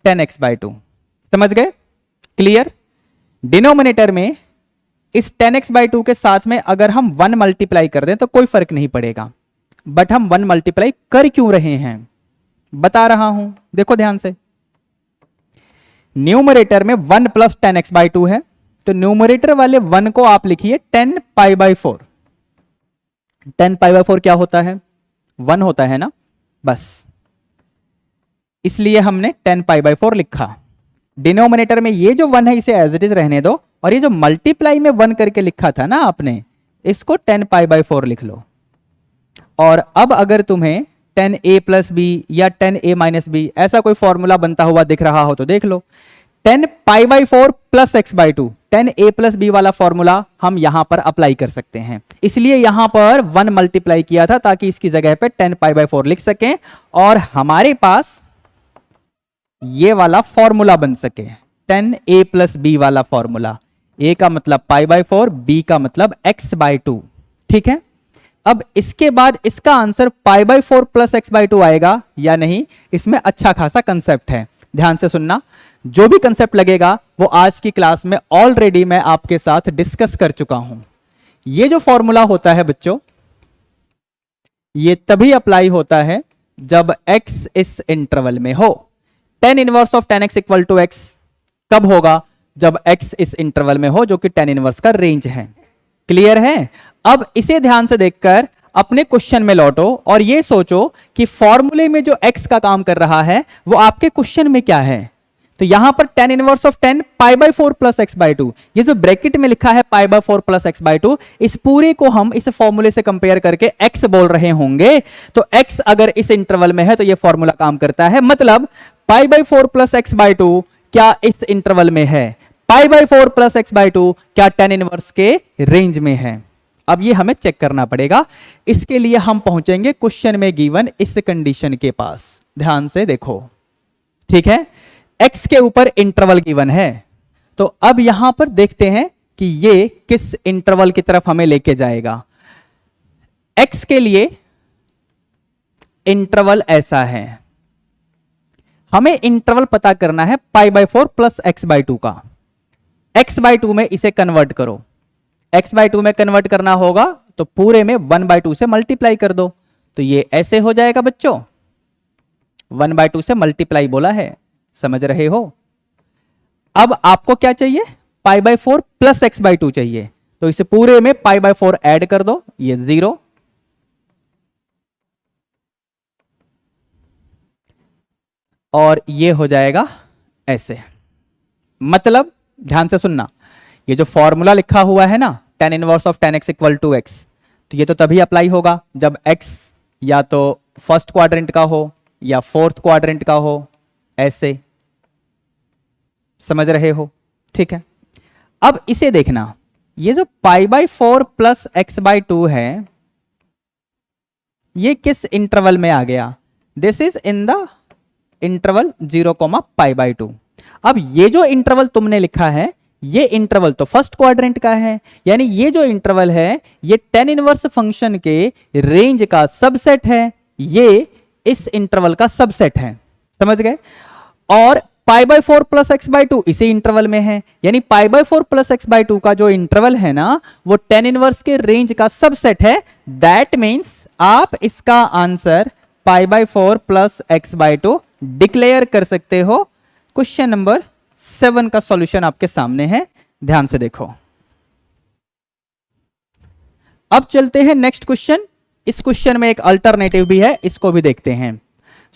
10x/2। समझ गए, क्लियर। डिनोमिनेटर में इस 10x/2 के साथ में अगर हम 1 मल्टीप्लाई कर दें तो कोई फर्क नहीं पड़ेगा, बट हम 1 मल्टीप्लाई कर क्यों रहे हैं बता रहा हूं, देखो ध्यान से। न्यूमरेटर में 1 प्लस 10x/2 है, तो न्यूमरेटर वाले 1 को आप लिखिए 10π/4। 10π/4 क्या होता है, 1 होता है ना, बस इसलिए हमने 10π/4 लिखा। डिनोमिनेटर में ये जो 1 है इसे एज इट इज रहने दो, और ये जो मल्टीप्लाई में 1 करके लिखा था ना आपने, इसको 10π/4 लिख लो। और अब अगर तुम्हें 10a प्लस बी या 10a माइनस बी ऐसा कोई फॉर्मूला बनता हुआ दिख रहा हो तो देख लो। 10π/4 plus x/2, 10a plus B वाला फॉर्मूला हम यहां पर अप्लाई कर सकते हैं, इसलिए यहां पर 1 मल्टीप्लाई किया था ताकि इसकी जगह पे 10π/4 लिख सकें और हमारे पास ये वाला फॉर्मूला बन सके, 10a प्लस बी वाला फॉर्मूला। a का मतलब π/4, b का मतलब x/2, ठीक है। अब इसके बाद इसका आंसर π/4 प्लस x/2 आएगा या नहीं, इसमें अच्छा खासा कंसेप्ट है, ध्यान से सुनना। जो भी कंसेप्ट लगेगा वो आज की क्लास में ऑलरेडी मैं आपके साथ डिस्कस कर चुका हूं। ये जो फॉर्मूला होता है बच्चों, ये तभी अप्लाई होता है जब x इस इंटरवल में हो। tan inverse of tan x equal to x कब होगा, जब x इस इंटरवल में हो, जो कि tan इनवर्स का रेंज है। क्लियर है। अब इसे ध्यान से देखकर अपने क्वेश्चन में लौटो और ये सोचो कि फॉर्मूले में जो x का काम कर रहा है वो आपके क्वेश्चन में क्या है। तो तो यहां पर tan inverse of 10 pi by 4 plus x by 2, ये जो ब्रैकेट में लिखा है pi by 4 plus x by 2, इस पूरे को हम इस फॉर्मूले से कंपेयर करके x बोल रहे होंगे। तो x अगर इस इंटरवल में है तो ये फॉर्मूला काम करता है, मतलब pi by 4 plus x by 2 क्या इस इंटरवल में है, pi by 4 plus x by 2 क्या tan इनवर्स के रेंज में है। अब ये हमें चेक करना पड़ेगा, इसके लिए हम पहुंचेंगे क्वेश्चन में गिवन इस कंडीशन के पास। ध्यान से देखो, ठीक है, x के ऊपर इंटरवल गिवन है, तो अब यहां पर देखते हैं कि ये किस इंटरवल की तरफ हमें लेके जाएगा। x के लिए इंटरवल ऐसा है, हमें इंटरवल पता करना है pi by 4 plus x by 2 का। x बाय 2 में इसे कन्वर्ट करो, x बाय 2 में कन्वर्ट करना होगा तो पूरे में 1 बाय 2 से मल्टीप्लाई कर दो, तो ये ऐसे हो जाएगा बच्चों, 1 बाय 2 से मल्टीप्लाई बोला है, समझ रहे हो। अब आपको क्या चाहिए, pi by 4 plus x by 2 चाहिए, तो इसे पूरे में पाई बाय 4 ऐड कर दो, ये 0, और ये हो जाएगा ऐसे। मतलब ध्यान से सुनना, ये जो फॉर्मूला लिखा हुआ है ना tan inverse of tan x equal to x, तो ये तो तभी अप्लाई होगा जब x या तो फर्स्ट क्वाड्रेंट का हो या फोर्थ क्वाड्रेंट का हो, ऐसे, समझ रहे हो, ठीक है। अब इसे देखना, ये जो pi by 4 plus x by 2 है, ये किस इंटरवल में आ गया, this is in the interval 0, pi by 2। अब ये जो इंटरवल तुमने लिखा है, ये इंटरवल तो फर्स्ट क्वाड्रेंट का है, यानी ये जो इंटरवल है ये tan इनवर्स फंक्शन के रेंज का सबसेट है, ये इस इंटरवल का सबसेट है, समझ गए। और pi by 4 plus x by 2 इसी इंटरवल में है, यानी pi by 4 plus x by 2 का जो इंटरवल है ना, वो tan इनवर्स के रेंज का सबसेट है। दैट मीन्स आप इसका answer pi by 4 plus x by 2 declare कर सकते हो। क्वेश्चन नंबर 7 का सॉल्यूशन आपके सामने है, ध्यान से देखो। अब चलते हैं नेक्स्ट क्वेश्चन। इस क्वेश्चन में एक अल्टरनेटिव भी है, इसको भी देखते हैं।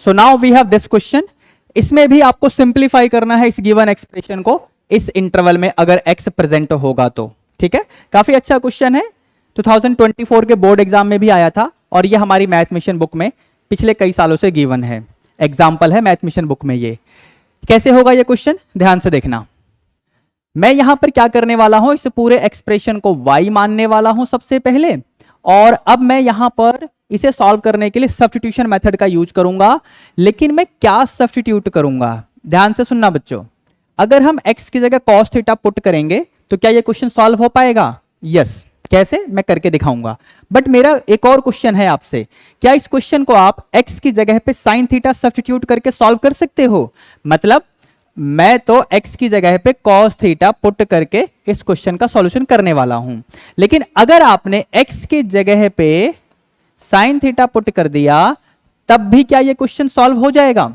So now we have this question, इसमें भी आपको सिंप्लीफाई करना है इस गिवन एक्सप्रेशन को इस इंटरवल में अगर x प्रेजेंट होगा तो, ठीक है। काफी अच्छा क्वेश्चन है, 2024 के बोर्ड एग्जाम में भी आया था, और ये हमारी मैथ मिशन बुक में पिछले कई सालों से गिवन है, एग्जाम्पल है मैथ मिशन बुक में। ये कैसे होगा ये क्वेश्चन, ध्यान से देखना। मैं यहां पर क्या करने वाला हूं, इस पूरे एक्सप्रेशन को y मानने वाला हूं सबसे पहले, और अब मैं यहां पर इसे सॉल्व करने के लिए सब्स्टिट्यूशन मेथड का यूज करूंगा। लेकिन मैं क्या सब्स्टिट्यूट करूंगा, ध्यान से सुनना बच्चों। अगर हम x की जगह cos थीटा पुट करेंगे तो क्या ये क्वेश्चन सॉल्व हो पाएगा, यस। कैसे, मैं करके दिखाऊंगा। बट मेरा एक और क्वेश्चन है आपसे, क्या इस क्वेश्चन को आप x की जगह पे sin थीटा सब्स्टिट्यूट करके सॉल्व कर सकते हो। मतलब मैं तो x की जगह पे cos थीटा पुट करके इस क्वेश्चन का सॉल्यूशन करने वाला हूं, लेकिन अगर आपने x की जगह पे sin थीटा पुट कर दिया तब भी क्या ये क्वेश्चन सॉल्व हो जाएगा।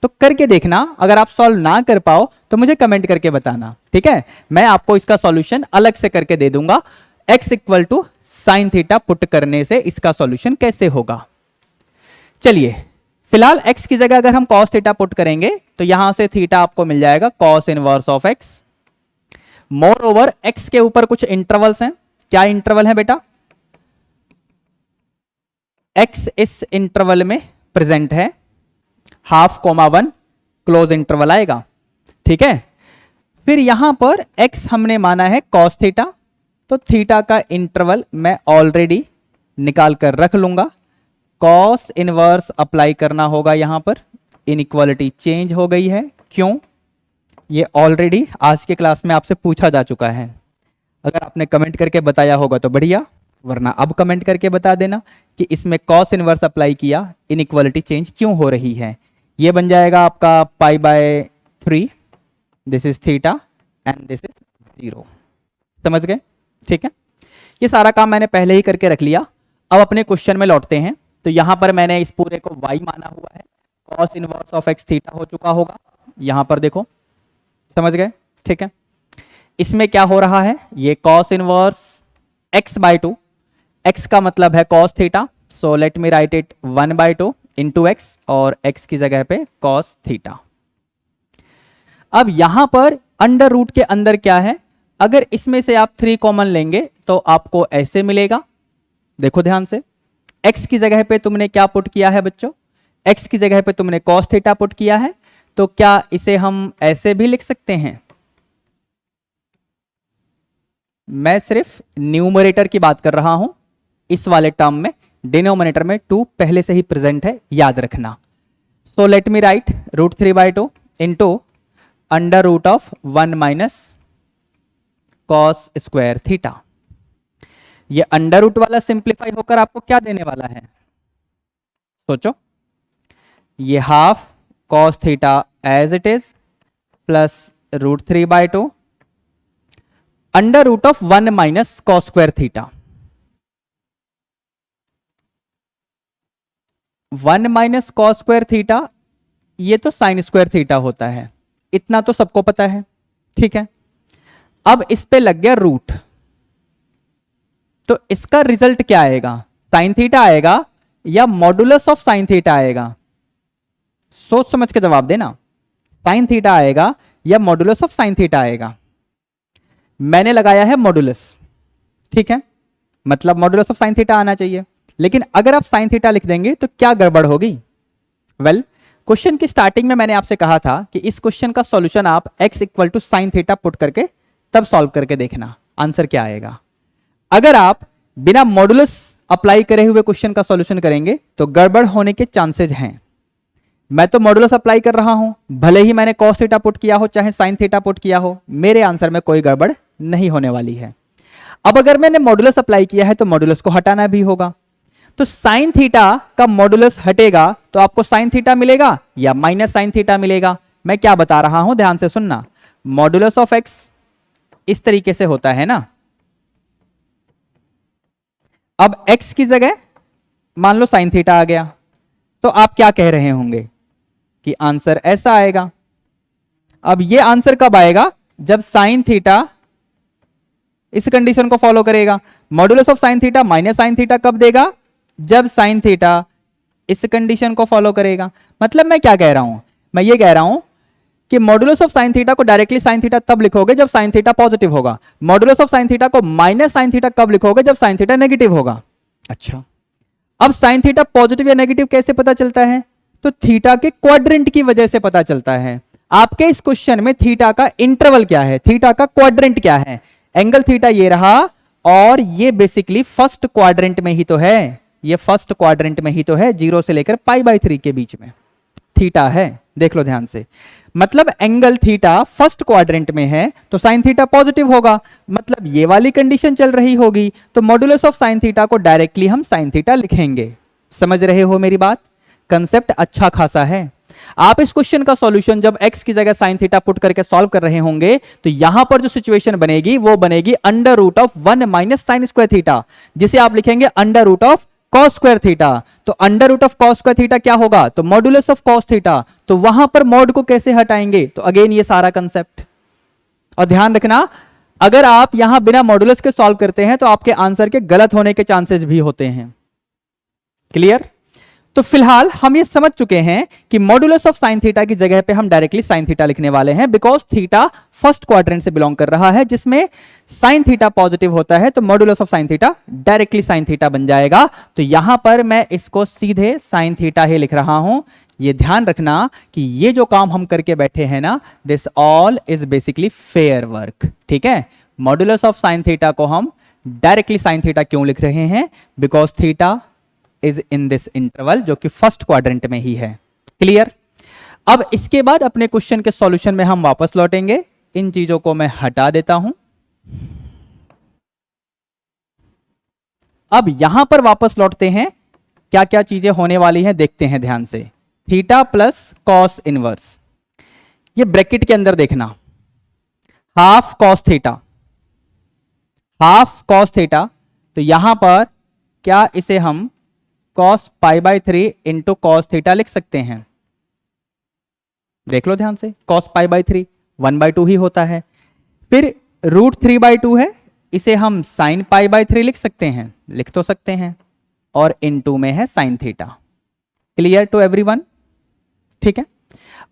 तो करके देखना, अगर आप सॉल्व ना कर पाओ तो मुझे कमेंट करके बताना, ठीक है। मैं आपको इसका सॉल्यूशन अलग से करके दे दूंगा, x equal to sine theta put करने से इसका सॉल्यूशन कैसे होगा। चलिए फिलहाल x की जगह अगर हम cos थीटा पुट करेंगे तो यहां से थीटा आपको मिल जाएगा cos inverse of x। More over x के ऊपर कुछ इंटरवल्स हैं, क्या इंटरवल है बेटा, x इस इंटरवल में प्रेजेंट है, 1/2, 1 क्लोज इंटरवल आएगा, ठीक है। फिर यहां पर x हमने माना है cos थीटा, तो थीटा का इंटरवल मैं ऑलरेडी निकाल कर रख लूंगा। cos इनवर्स अप्लाई करना होगा, यहां पर इनइक्वालिटी चेंज हो गई है, क्यों, ये ऑलरेडी आज के क्लास में आपसे पूछा जा चुका है। अगर आपने कमेंट करके बताया होगा तो बढ़िया, वरना अब कमेंट करके बता देना कि इसमें cos इनवर्स अप्लाई किया, इनइक्वालिटी चेंज क्यों हो रही है। ये बन जाएगा आपका pi by 3, this is theta and this is 0, समझ गए, ठीक है। ये सारा काम मैंने पहले ही करके रख लिया। अब अपने क्वेश्चन में लौटते हैं। तो यहां पर मैंने इस पूरे को y माना हुआ है, cos inverse of x theta हो चुका होगा, यहां पर देखो, समझ गए, ठीक है। इसमें क्या हो रहा है, ये cos इनवर्स x बाय 2, x का मतलब है cos theta, so let me write it 1/2 into x, और x की जगह पे cos थीटा। अब यहां पर अंडर रूट के अंदर क्या है, अगर इसमें से आप 3 कॉमन लेंगे तो आपको ऐसे मिलेगा। देखो ध्यान से, x की जगह पे तुमने क्या पुट किया है बच्चों, x की जगह पे तुमने cos थीटा पुट किया है, तो क्या इसे हम ऐसे भी लिख सकते हैं? मैं सिर्फ न्यूमरेटर की बात कर रहा हूं, इस वाले टर्म में डिनोमिनेटर में 2 पहले से ही प्रेजेंट है, याद रखना। So let me write √3/2 into under root of 1 minus cos square theta. ये अंडर रूट वाला सिंप्लीफाई होकर आपको क्या देने वाला है, सोचो। ये half cos theta as it is plus √3/2 under root of 1 minus cos square theta. 1 minus cos square theta, ये तो साइन स्क्वायर थीटा होता है, इतना तो सबको पता है, ठीक है। अब इस पे लग गया रूट, तो इसका रिजल्ट क्या आएगा, साइन थीटा आएगा या मॉडुलस ऑफ साइन थीटा आएगा? सोच समझ के जवाब देना, साइन थीटा आएगा या मॉडुलस ऑफ साइन थीटा आएगा? मैंने लगाया है मॉडुलस, ठीक है, मतलब मॉडुलस ऑफ साइन थीटा आना चाहिए। लेकिन अगर आप साइन थीटा लिख देंगे तो क्या गड़बड़ होगी? वेल, क्वेश्चन की स्टार्टिंग में मैंने आपसे कहा था कि इस क्वेश्चन का सॉल्यूशन आप x equal to sine theta put करके तब सॉल्व करके देखना आंसर क्या आएगा। अगर आप बिना मॉडुलस अप्लाई करे हुए क्वेश्चन का सॉल्यूशन करेंगे तो गड़बड़ होने के चांसेस हैं। मैं तो मॉडुलस अप्लाई कर रहा हूं, भले ही मैंने cos थीटा पुट किया हो चाहे साइन थीटा पुट किया हो, मेरे आंसर में कोई गड़बड़ नहीं होने वाली है। अब अगर मैंने मॉडुलस अप्लाई किया है तो मॉडुलस को हटाना भी होगा, तो साइन थीटा का मॉडुलस हटेगा तो आपको साइन थीटा मिलेगा या माइनस साइन थीटा मिलेगा। मैं क्या बता रहा हूं ध्यान से सुनना, मॉडुलस ऑफ x इस तरीके से होता है ना। अब x की जगह मान लो साइन थीटा आ गया, तो आप क्या कह रहे होंगे कि आंसर ऐसा आएगा। अब ये आंसर कब आएगा, जब साइन थीटा इस कंडीशन को फॉलो करेगा। Modulus of sine theta minus sine theta कब देगा, जब साइन थीटा इस कंडीशन को फॉलो करेगा। मतलब मैं क्या कह रहा हूं, मैं ये कह रहा हूं कि मॉडुलस ऑफ साइन थीटा को डायरेक्टली साइन थीटा तब लिखोगे जब साइन थीटा पॉजिटिव होगा, मॉडुलस ऑफ साइन थीटा को माइनस साइन थीटा कब लिखोगे, जब साइन थीटा नेगेटिव होगा। अच्छा, अब साइन थीटा पॉजिटिव या नेगेटिव कैसे पता चलता है, तो थीटा के क्वाड्रेंट की वजह से पता चलता है। आपके इस क्वेश्चन में थीटा का इंटरवल क्या है, थीटा का क्वाड्रेंट क्या है, एंगल थीटा ये रहा, और ये बेसिकली फर्स्ट क्वाड्रेंट में ही तो है, ये फर्स्ट क्वाड्रेंट में ही तो है, 0 से लेकर π/3 के बीच में थीटा है। देख लो ध्यान से, मतलब एंगल थीटा फर्स्ट क्वाड्रेंट में है तो साइन थीटा पॉजिटिव होगा, मतलब ये वाली कंडीशन चल रही होगी, तो मॉडुलस ऑफ साइन थीटा को डायरेक्टली हम साइन थीटा लिखेंगे। समझ रहे हो मेरी बात, कंसेप्ट अच्छा खासा है। आप इस क्वेश्चन का सॉल्यूशन जब x की जगह साइन थीटा पुट करके सॉल्व कर रहे होंगे तो यहां पर जो सिचुएशन बनेगी वो बनेगी under root of 1 minus sine square theta, जिसे आप लिखेंगे under root of cos square theta. तो under root of cos square theta क्या होगा, तो मॉडुलस ऑफ cos थीटा। तो वहां पर मॉड को कैसे हटाएंगे, तो अगेन ये सारा कंसेप्ट। और ध्यान रखना, अगर आप यहां बिना मॉडुलस के सॉल्व करते हैं तो आपके आंसर के गलत होने के चांसेस भी होते हैं। क्लियर? तो फिलहाल हम ये समझ चुके हैं कि मॉडुलस ऑफ साइन थीटा की जगह पे हम डायरेक्टली साइन थीटा लिखने वाले हैं, बिकॉज थीटा फर्स्ट क्वाड्रेंट से बिलोंग कर रहा है जिसमें साइन थीटा पॉजिटिव होता है, तो modulus of sine theta directly sine theta बन जाएगा। तो यहां पर मैं इसको सीधे साइन थीटा ही लिख रहा हूं। ये ध्यान रखना कि ये जो काम हम करके बैठे हैं ना, this all is basically fair work, ठीक है। मॉडुलस ऑफ साइन थीटा को हम डायरेक्टली साइन थीटा क्यों लिख रहे हैं, because theta is in this interval जो कि फर्स्ट क्वाड्रेंट में ही है। क्लियर? अब इसके बाद अपने क्वेश्चन के सॉल्यूशन में हम वापस लौटेंगे। इन चीजों को मैं हटा देता हूं। अब यहां पर वापस लौटते हैं, क्या क्या चीजें होने वाली हैं देखते हैं ध्यान से। थीटा प्लस कॉस इनवर्स, ये ब्रैकेट के अंदर देखना, half cos theta, half cos theta. तो यहां पर क्या इसे हम cos π/3 इंटू कॉस थीटा लिख सकते हैं? देख लो ध्यान से, cos π/3 1/2 ही होता है। फिर √3/2 है, इसे हम sin π/3 लिख सकते हैं, लिख तो सकते हैं, और इनटू में है sine theta. Clear to everyone? ठीक है।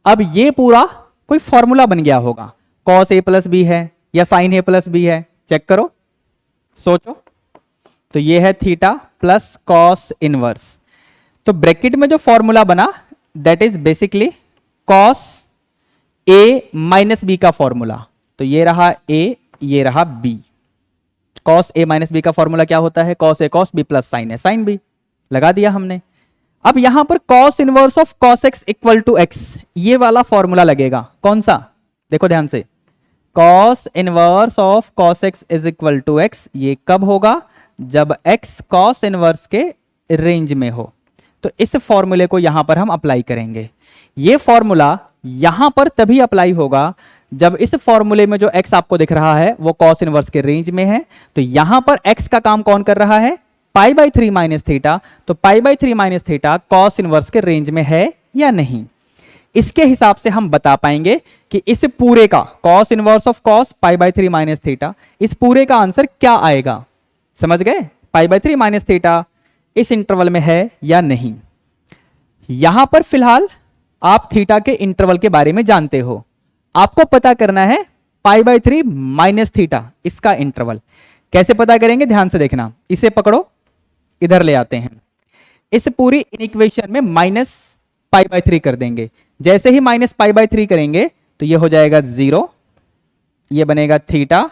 अब ये पूरा कोई फॉर्मूला बन गया होगा, कॉस ए प्लस बी है या साइन ए प्लस बी है, चेक करो, सोचो। तो ये है थीटा प्लस कॉस इनवर्स। तो ब्रैकेट में जो फॉर्मूला बना that is basically cos A minus B का फॉर्मूला। तो ये रहा ए, ये रहा B. Cos A minus B का फॉर्मूला क्या होता है? Cos A cos B plus sine A sine B, लगा दिया हमने। अब यहां पर cos inverse of cos x equal to x, ये वाला फॉर्मूला लगेगा। कौन सा? देखो ध्यान से, cos inverse of cos x is equal to x. ये कब होगा? जब एक्स कॉस इनवर्स के रेंज में हो। तो इस फॉर्मूले को यहां पर हम अप्लाई करेंगे। ये फॉर्मूला यहां पर तभी अप्लाई होगा जब इस फॉर्मूले में जो x आपको दिख रहा है वो cos इनवर्स के रेंज में है। तो यहां पर x का काम कौन कर रहा है? Pi by 3 minus theta. तो pi by 3 minus theta cos inverse के रेंज में है या नहीं, इसके हिसाब से हम बता पाएंगे कि इस पूरे का cos inverse of cos pi by 3 minus theta, इस पूरे का आंसर क्या आएगा। समझ गए? पाई बाई 3 माइनस थीटा इस इंटरवल में है या नहीं। यहां पर फिलहाल आप थीटा के इंटरवल के बारे में जानते हो, आपको पता करना है पाई बाई 3 माइनस थीटा इसका इंटरवल। कैसे पता करेंगे? ध्यान से देखना, इसे पकड़ो, इधर ले आते हैं। इस पूरी इक्वेशन में माइनस पाई बाई 3 कर देंगे। जैसे ही माइनस पाई बाई 3 करेंगे तो ये हो जाएगा 0, ये बनेगा थीटा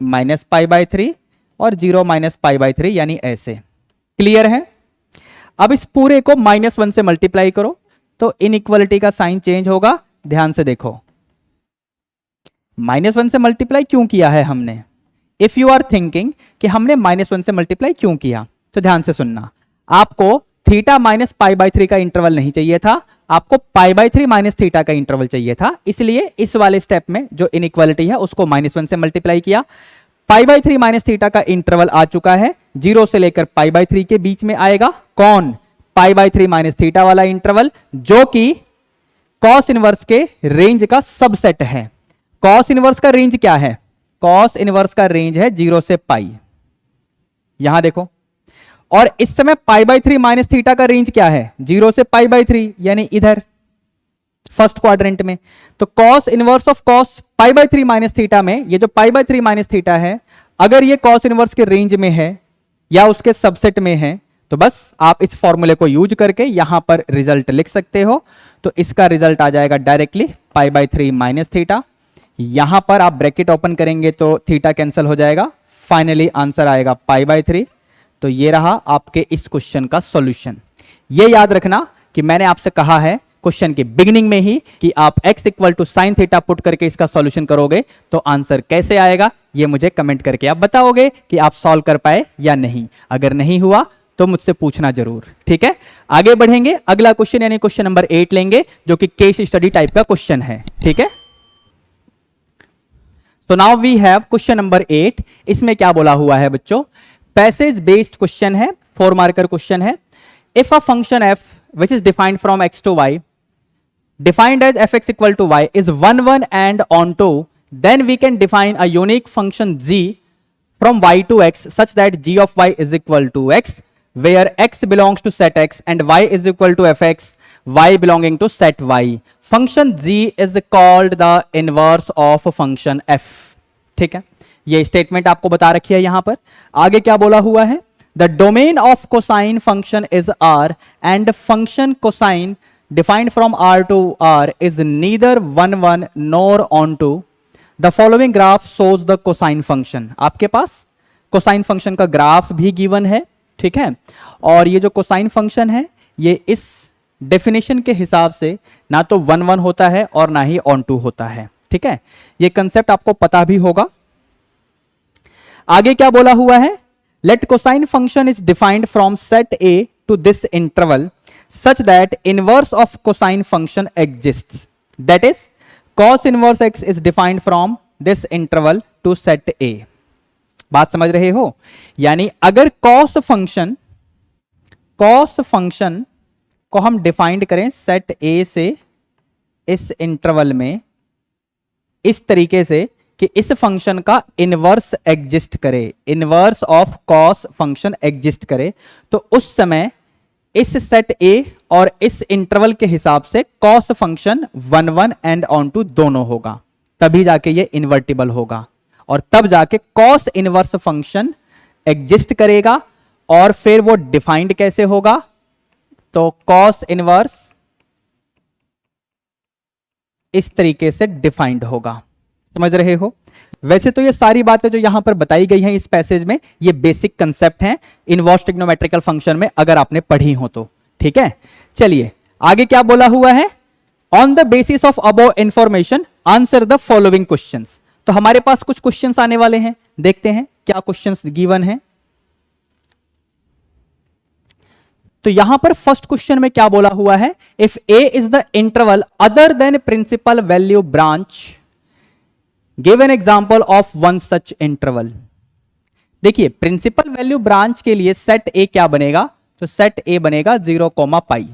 माइनस पाई बाई 3 और 0 माइनस पाई बाई 3, यानी ऐसे। क्लियर है? अब इस पूरे को -1 से मल्टीप्लाई करो तो इनइक्वालिटी का साइन चेंज होगा। ध्यान से देखो, -1 से मल्टीप्लाई क्यों किया है हमने? इफ यू आर थिंकिंग कि हमने -1 से मल्टीप्लाई क्यों किया, तो ध्यान से सुनना। आपको थीटा माइनस पाई बाई 3 का इंटरवल नहीं चाहिए था, आपको पाई बाई 3 माइनस थीटा का इंटरवल चाहिए था। इसलिए इस वाले स्टेप में जो इनइक्वालिटी है उसको -1 से मल्टीप्लाई किया। पाई बाई 3 माइनस थीटा का इंटरवल आ चुका है, 0 से लेकर पाई बाई 3 के बीच में आएगा। कौन? पाई बाई 3 माइनस थीटा वाला इंटरवल, जो कि कॉस इनवर्स के रेंज का सबसेट है। कॉस इनवर्स का रेंज क्या है? कॉस इनवर्स का रेंज है 0 से पाई, यहां देखो। और इस समय पाई बाई 3 माइनस थीटा का रेंज क्या है? 0 से पाई बाई 3, यानी इधर फर्स्ट क्वाड्रेंट में। तो cos inverse of cos pi by 3 minus theta में ये जो पाई बाई 3 माइनस थीटा है, अगर ये कॉस इनवर्स के रेंज में है या उसके सबसेट में है तो बस आप इस फॉर्मूले को यूज करके यहां पर रिजल्ट लिख सकते हो। तो इसका रिजल्ट आ जाएगा directly pi by 3 minus theta. यहां पर आप ब्रैकेट ओपन करेंगे तो थीटा कैंसिल हो जाएगा, फाइनली आंसर आएगा पाई बाई 3। तो ये रहा आपके इस क्वेश्चन का सॉल्यूशन। ये याद रखना कि मैंने आपसे कहा है क्वेश्चन के बिगिनिंग में ही कि आप x equal to sine theta put करके इसका सॉल्यूशन करोगे तो आंसर कैसे आएगा, ये मुझे कमेंट करके आप बताओगे कि आप सॉल्व कर पाए या नहीं। अगर नहीं हुआ तो मुझसे पूछना जरूर, ठीक है। आगे बढ़ेंगे, अगला क्वेश्चन यानी क्वेश्चन नंबर 8 लेंगे, जो कि केस स्टडी टाइप का क्वेश्चन है, ठीक है। So now we have question number 8। इसमें क्या बोला हुआ है बच्चों? पैसेज बेस्ड क्वेश्चन है, 4 मार्कर क्वेश्चन है। If a function f which is defined from x to y, defined as fx equal to y, is 1 1 and onto, then we can define a unique function g from y to x such that g of y is equal to x, where x belongs to set x and y is equal to fx, y belonging to set y. Function g is called the inverse of function f. ठीक है, ये स्टेटमेंट आपको बता रखी है यहां पर। आगे क्या बोला हुआ है? The domain of cosine function is R and function cosine defined from R to R is neither 1 1 nor onto. The following graph shows the cosine function. आपके पास cosine function का ग्राफ भी गिवन है, ठीक है। और ये जो cosine function है ये इस डेफिनेशन के हिसाब से ना तो 1 1 होता है और ना ही onto होता है, ठीक है। ये कंसेप्ट आपको पता भी होगा। आगे क्या बोला हुआ है? Let cosine function is defined from set A to this interval such that inverse of cosine function exists. That is, cos inverse x is defined from this interval to set A. बात समझ रहे हो? यानी अगर cos function को हम डिफाइंड करें सेट A से इस इंटरवल में इस तरीके से कि इस फंक्शन का इनवर्स एग्जिस्ट करे, inverse of cos function exist करे, तो उस समय इस सेट A और इस इंटरवल के हिसाब से cos function 1 1 and onto दोनों होगा, तभी जाके ये इन्वर्टिबल होगा और तब जाके कॉस इनवर्स फंक्शन एग्जिस्ट करेगा। और फिर वो डिफाइंड कैसे होगा, तो कॉस इनवर्स इस तरीके से डिफाइंड होगा। समझ रहे हो? वैसे तो ये सारी बातें जो यहां पर बताई गई हैं इस पैसेज में, ये बेसिक कंसेप्ट हैं इनवर्स ट्रिग्नोमेट्रिकल फंक्शन में, अगर आपने पढ़ी हो तो। ठीक है, चलिए आगे क्या बोला हुआ है, on the basis of above information answer the following questions. तो हमारे पास कुछ क्वेश्चंस आने वाले हैं, देखते हैं क्या क्वेश्चंस गिवन है। तो यहां पर फर्स्ट क्वेश्चन में क्या बोला हुआ है, if A is the interval other than principal value branch give an example of one such interval. देखिए प्रिंसिपल वैल्यू ब्रांच के लिए सेट ए क्या बनेगा, तो सेट ए बनेगा 0, पाई।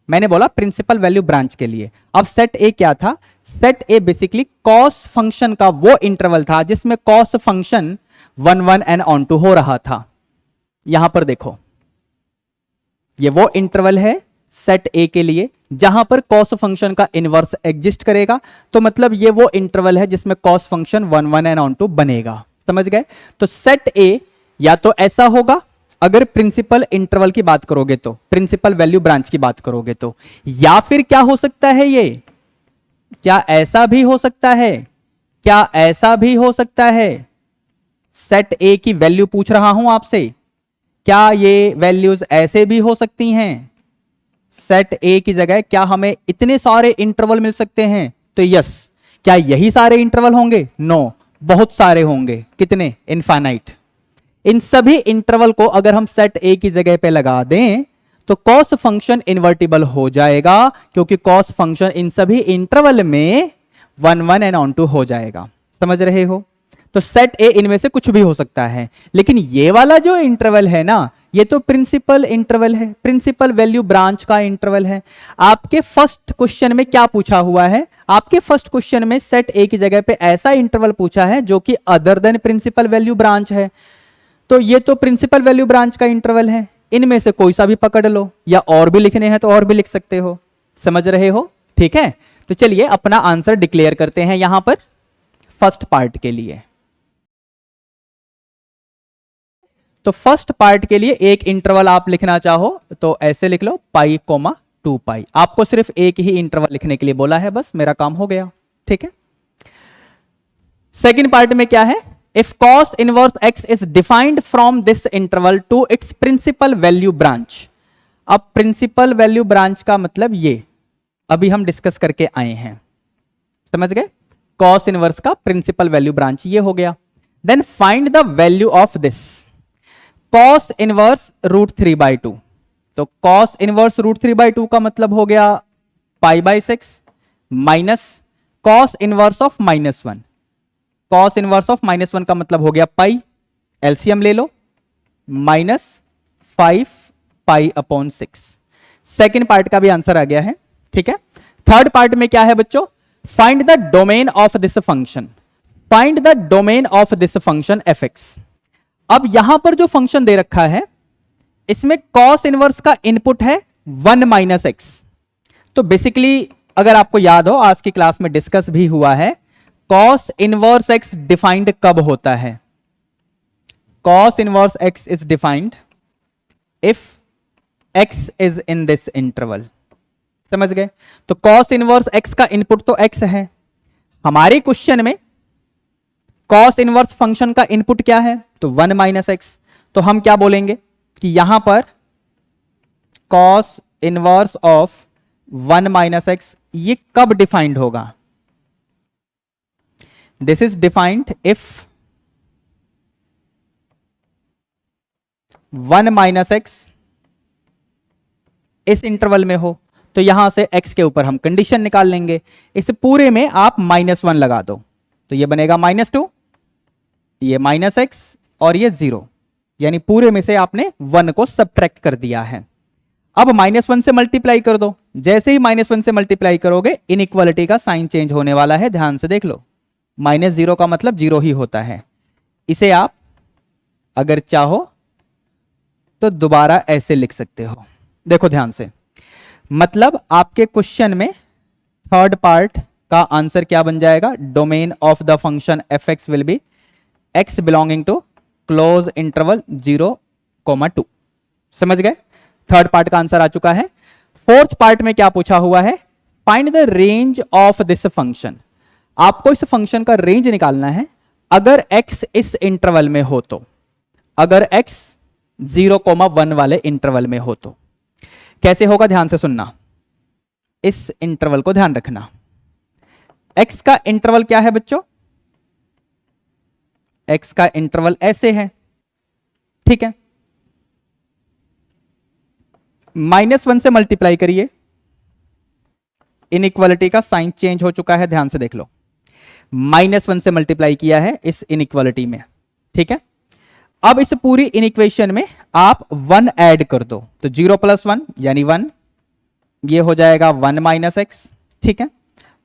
मैंने बोला प्रिंसिपल वैल्यू ब्रांच के लिए। अब सेट ए क्या था, set A basically cos function का वो इंटरवल था जिसमें cos function 1 1 and onto हो रहा था। यहां पर देखो ये वो इंटरवल है सेट ए के लिए जहां पर कॉस फंक्शन का इनवर्स एग्जिस्ट करेगा, तो मतलब ये वो इंटरवल है जिसमें cos function 1 1 and onto बनेगा। समझ गए? तो सेट ए या तो ऐसा होगा अगर प्रिंसिपल इंटरवल की बात करोगे तो, प्रिंसिपल वैल्यू ब्रांच की बात करोगे तो, या फिर क्या हो सकता है, ये क्या ऐसा भी हो सकता है, क्या ऐसा भी हो सकता है, सेट ए की वैल्यू पूछ रहा हूं आपसे, क्या ये वैल्यूज ऐसे भी हो सकती हैं, सेट ए की जगह क्या हमें इतने सारे इंटरवल मिल सकते हैं, तो यस। क्या यही सारे इंटरवल होंगे, नो, बहुत सारे होंगे। कितने, इनफाइनाइट। इन सभी इंटरवल को अगर हम सेट ए की जगह पे लगा दें तो कॉस फंक्शन इन्वर्टिबल हो जाएगा, क्योंकि कॉस फंक्शन इन सभी इंटरवल में 1 1 एंड ऑन टू हो जाएगा। समझ रहे हो? तो सेट ए इनमें से कुछ भी हो सकता है, लेकिन ये वाला जो इंटरवल है ना, ये तो प्रिंसिपल इंटरवल है, प्रिंसिपल वैल्यू ब्रांच का इंटरवल है। आपके फर्स्ट क्वेश्चन में क्या पूछा हुआ है, आपके फर्स्ट क्वेश्चन में सेट ए की जगह पे ऐसा इंटरवल पूछा है जो कि other than principal value branch है। तो ये तो प्रिंसिपल वैल्यू ब्रांच का इंटरवल है, इनमें से कोई सा भी पकड़ लो, या और भी लिखने हैं तो और भी लिख सकते हो। समझ रहे हो? ठीक है, तो चलिए अपना आंसर डिक्लेयर करते हैं यहां पर फर्स्ट पार्ट के लिए। तो फर्स्ट पार्ट के लिए एक इंटरवल आप लिखना चाहो तो ऐसे लिख लो पाई, 2 पाई। आपको सिर्फ एक ही इंटरवल लिखने के लिए बोला है, बस मेरा काम हो गया। ठीक है, सेकेंड पार्ट में क्या है, if cos inverse x is defined from this interval to its principal value branch। अब प्रिंसिपल वैल्यू ब्रांच का मतलब ये अभी हम डिस्कस करके आए हैं, समझ गए? cos इनवर्स का प्रिंसिपल वैल्यू ब्रांच ये हो गया। Then find the value of this cos inverse √3/2। तो cos इनवर्स √3/2 का मतलब हो गया π/6 minus cos inverse of -1। cos inverse of -1 का मतलब हो गया पाई, एलसीएम ले लो, -5 π/6। सेकेंड पार्ट का भी आंसर आ गया है। ठीक है, थर्ड पार्ट में क्या है बच्चों, find the domain of this function, find the domain of this function fx। अब यहां पर जो फंक्शन दे रखा है इसमें cos इनवर्स का इनपुट है 1 - x। तो बेसिकली अगर आपको याद हो आज की क्लास में डिस्कस भी हुआ है, cos इनवर्स x डिफाइंड कब होता है, cos inverse x is defined if x is in this interval. समझ गए? तो cos इनवर्स x का इनपुट तो x है, हमारे क्वेश्चन में cos इनवर्स फंक्शन का इनपुट क्या है, तो 1 - x। तो हम क्या बोलेंगे कि यहां पर cos इनवर्स ऑफ 1 - x ये कब डिफाइंड होगा, this is defined if 1 - x इस इंटरवल में हो। तो यहां से x के ऊपर हम कंडीशन निकाल लेंगे, इस पूरे में आप -1 लगा दो, तो ये बनेगा -2, ये -x और ये 0, यानी पूरे में से आपने 1 को सब्ट्रैक्ट कर दिया है। अब -1 से मल्टीप्लाई कर दो, जैसे ही -1 से मल्टीप्लाई करोगे इनइक्वालिटी का साइन चेंज होने वाला है, ध्यान से देख लो। -0 का मतलब 0 ही होता है। इसे आप अगर चाहो तो दोबारा ऐसे लिख सकते हो, देखो ध्यान से। मतलब आपके क्वेश्चन में थर्ड पार्ट का आंसर क्या बन जाएगा, domain of the function f x will be x belonging to close interval 0,2। समझ गए, थर्ड पार्ट का आंसर आ चुका है। फोर्थ पार्ट में क्या पूछा हुआ है, find the range of this function. आपको इस फंक्शन का रेंज निकालना है अगर x इस इंटरवल में हो तो, अगर x 0,1 वाले इंटरवल में हो तो। कैसे होगा ध्यान से सुनना, इस इंटरवल को ध्यान रखना। x का इंटरवल क्या है बच्चों, x का इंटरवल ऐसे है, ठीक है। -1 से मल्टीप्लाई करिए, इनइक्वालिटी का साइन चेंज हो चुका है, ध्यान से देख लो। -1 से मल्टीप्लाई किया है इस इनइक्वालिटी में, ठीक है। अब इस पूरी इनइक्वेशन में आप 1 ऐड कर दो, तो 0 + 1 यानी 1, ये हो जाएगा 1 - x, ठीक है,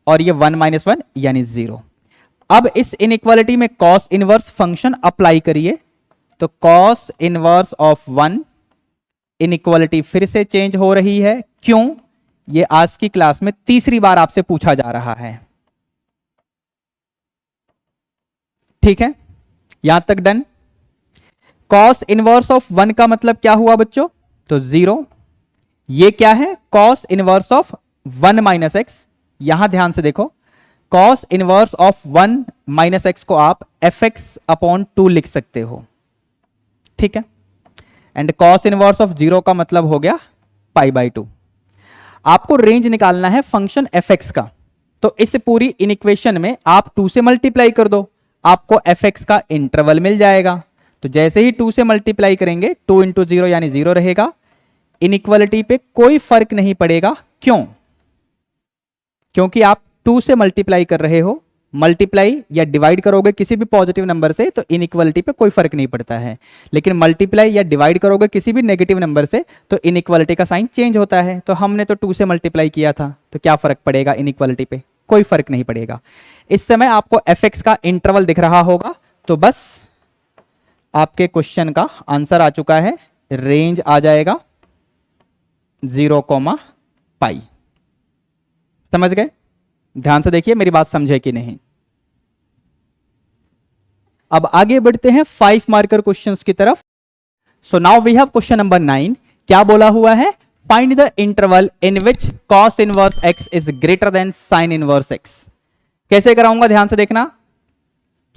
और ये 1 - 1 यानी 0। अब इस इनइक्वालिटी में कॉस इनवर्स फंक्शन अप्लाई करिए, तो कॉस इनवर्स ऑफ 1, इनइक्वालिटी फिर से चेंज हो रही है। क्यों, ये आज की क्लास में तीसरी बार आपसे पूछा जा रहा है, ठीक है, यहां तक डन। कॉस इनवर्स ऑफ 1 का मतलब क्या हुआ बच्चों, तो 0। ये क्या है, कॉस इनवर्स ऑफ 1 - x। यहां ध्यान से देखो, कॉस इनवर्स ऑफ 1 - x को आप fx/2 लिख सकते हो, ठीक है। एंड कॉस इनवर्स ऑफ 0 का मतलब हो गया π/2। आपको रेंज निकालना है फंक्शन fx का, तो इस पूरी इनइक्वेशन में आप 2 से मल्टीप्लाई कर दो, आपको fx का इंटरवल मिल जाएगा। तो जैसे ही 2 से मल्टीप्लाई करेंगे, 2 × 0 यानी 0 रहेगा, इनइक्वालिटी पे कोई फर्क नहीं पड़ेगा। क्यों, क्योंकि आप 2 से मल्टीप्लाई कर रहे हो, मल्टीप्लाई या डिवाइड करोगे किसी भी पॉजिटिव नंबर से तो इनइक्वालिटी पे कोई फर्क नहीं पड़ता है, लेकिन मल्टीप्लाई या डिवाइड करोगे किसी भी नेगेटिव नंबर से तो इनइक्वालिटी का साइन चेंज होता है। तो हमने तो 2 से मल्टीप्लाई किया था, तो क्या फर्क पड़ेगा इनइक्वालिटी पे, कोई फर्क नहीं पड़ेगा। इस समय आपको fx का इंटरवल दिख रहा होगा, तो बस आपके क्वेश्चन का आंसर आ चुका है, रेंज आ जाएगा 0,π। समझ गए, ध्यान से देखिए मेरी बात समझे कि नहीं। अब आगे बढ़ते हैं 5 मार्कर क्वेश्चंस की तरफ। So now we have question number 9। क्या बोला हुआ है, find the interval in which cos inverse x is greater than sin inverse x। कैसे कराऊंगा, ध्यान से देखना।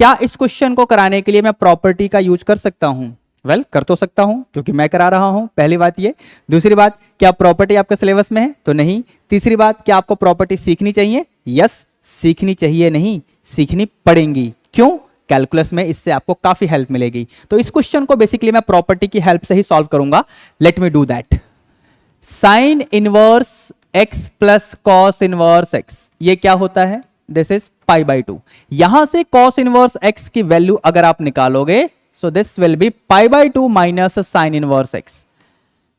क्या इस क्वेश्चन को कराने के लिए मैं प्रॉपर्टी का यूज कर सकता हूं, वेल कर तो सकता हूं क्योंकि मैं करा रहा हूं, पहली बात ये। दूसरी बात, क्या प्रॉपर्टी आपके सिलेबस में है, तो नहीं। तीसरी बात, क्या आपको प्रॉपर्टी सीखनी चाहिए, यस सीखनी चाहिए, नहीं सीखनी पड़ेंगी। क्यों, कैलकुलस में इससे आपको काफी हेल्प मिलेगी। तो इस क्वेश्चन को बेसिकली मैं प्रॉपर्टी की हेल्प से ही सॉल्व करूंगा। Let me do that. Sign inverse x plus cos inverse x, ये क्या होता है, दिस इज π/2। यहां से cos इनवर्स x की वैल्यू अगर आप निकालोगे, so this will be π/2 minus sine inverse x।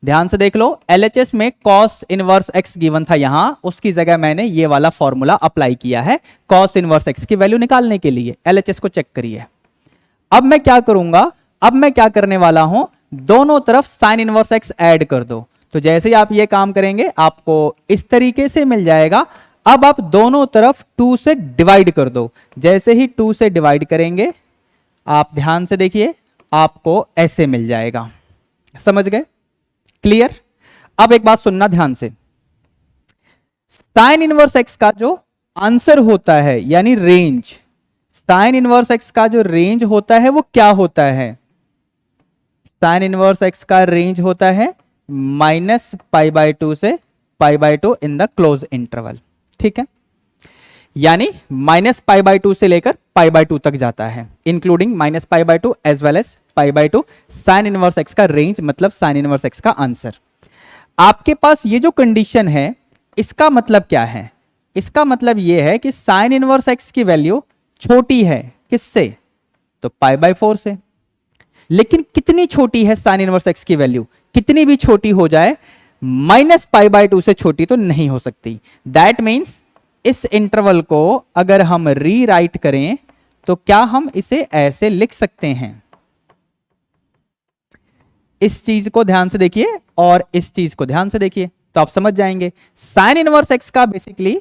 ध्यान से देख लो, LHS में cos इनवर्स x गिवन था, यहां उसकी जगह मैंने ये वाला फॉर्मूला अप्लाई किया है cos इनवर्स x की वैल्यू निकालने के लिए। LHS को चेक करिए। अब मैं क्या करूंगा, अब मैं क्या करने वाला हूं, दोनों तरफ साइन इनवर्स x ऐड कर दो। तो जैसे ही आप ये काम करेंगे आपको इस तरीके से मिल जाएगा। अब आप दोनों तरफ 2 से डिवाइड कर दो। जैसे ही 2 से डिवाइड करेंगे, आप ध्यान से देखिए, आपको ऐसे मिल जाएगा। समझ गए, क्लियर। अब एक बात सुनना ध्यान से, साइन इनवर्स x का जो आंसर होता है यानी रेंज, साइन इनवर्स x का जो रेंज होता है वो क्या होता है, साइन इनवर्स x का रेंज होता है -π/2 से π/2 इन द क्लोज इंटरवल, ठीक है। यानी -π/2 से लेकर π/2 तक जाता है, including -π/2 as well as π/2। Sine inverse x का रेंज मतलब साइन इनवर्स x का आंसर। आपके पास ये जो कंडीशन है, इसका मतलब क्या है, इसका मतलब ये है कि साइन इनवर्स x की वैल्यू छोटी है किससे, तो π/4 से। लेकिन कितनी छोटी है साइन इनवर्स x की वैल्यू, कितनी भी छोटी हो जाए, -π/2 से छोटी तो नहीं हो सकती। दैट मीन्स इस इंटरवल को अगर हम रीराइट करें तो क्या हम इसे ऐसे लिख सकते हैं, इस चीज को ध्यान से देखिए और इस चीज को ध्यान से देखिए। तो आप समझ जाएंगे साइन इनवर्स एक्स का बेसिकली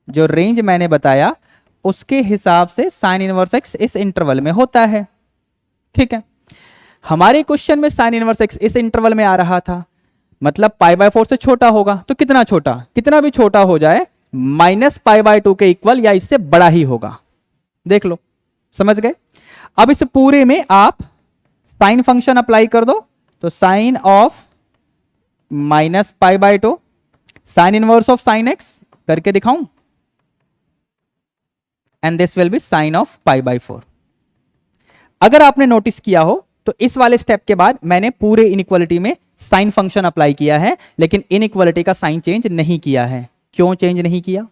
जो रेंज मैंने बताया उसके हिसाब से साइन इनवर्स एक्स इस इंटरवल में होता है। ठीक है, हमारे क्वेश्चन में साइन इनवर्स एक्स इस इंटरवल में आ रहा था, मतलब π/4 से छोटा होगा। तो कितना छोटा, कितना भी छोटा हो जाए -π/2 के इक्वल या इससे बड़ा ही होगा। देख लो, समझ गए। अब इस पूरे में आप साइन फंक्शन अप्लाई कर दो, तो sine of -π/2 sine inverse of sine x करके दिखाऊं, and this will be sine of π/4। अगर आपने नोटिस किया हो तो इस वाले स्टेप के बाद मैंने पूरे इनइक्वालिटी में साइन फंक्शन अप्लाई किया है, लेकिन इनइक्वालिटी का साइन चेंज नहीं किया है। क्यों चेंज नहीं किया?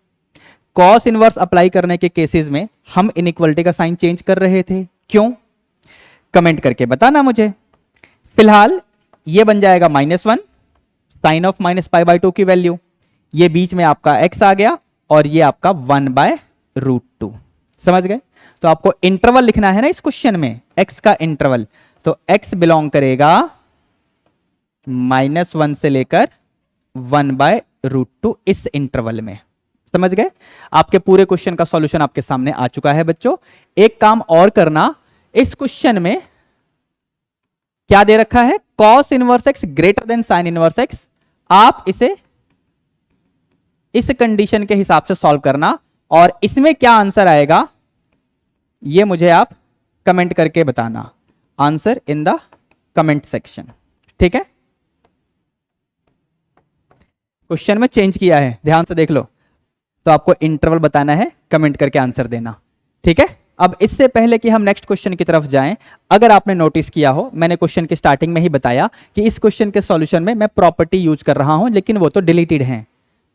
कॉस इनवर्स अप्लाई करने के केसेस में हम इनइक्वालिटी का साइन चेंज कर रहे थे। क्यों? कमेंट करके बताना मुझे। फिलहाल ये बन जाएगा -1 साइन ऑफ -π/2 की वैल्यू, ये बीच में आपका x आ गया और ये आपका 1/√2। समझ गए? तो आपको इंटरवल लिखना है ना इस क्वेश्चन में, x का इंटरवल, तो x बिलोंग करेगा -1 से लेकर 1/√2 इस इंटरवल में। समझ गए? आपके पूरे क्वेश्चन का सॉल्यूशन आपके सामने आ चुका है बच्चों। एक काम और करना, इस क्वेश्चन में क्या दे रखा है, cos inverse x greater than sine inverse x. आप इसे इस कंडीशन के हिसाब से सॉल्व करना, और इसमें क्या आंसर आएगा ये मुझे आप कमेंट करके बताना, answer in the comment section. ठीक है, क्वेश्चन में चेंज किया है, ध्यान से देख लो। तो आपको इंटरवल बताना है, कमेंट करके आंसर देना। ठीक है, अब इससे पहले कि हम नेक्स्ट क्वेश्चन की तरफ जाएं, अगर आपने नोटिस किया हो, मैंने क्वेश्चन की स्टार्टिंग में ही बताया कि इस क्वेश्चन के सॉल्यूशन में मैं प्रॉपर्टी यूज कर रहा हूं, लेकिन वो तो डिलीटेड हैं।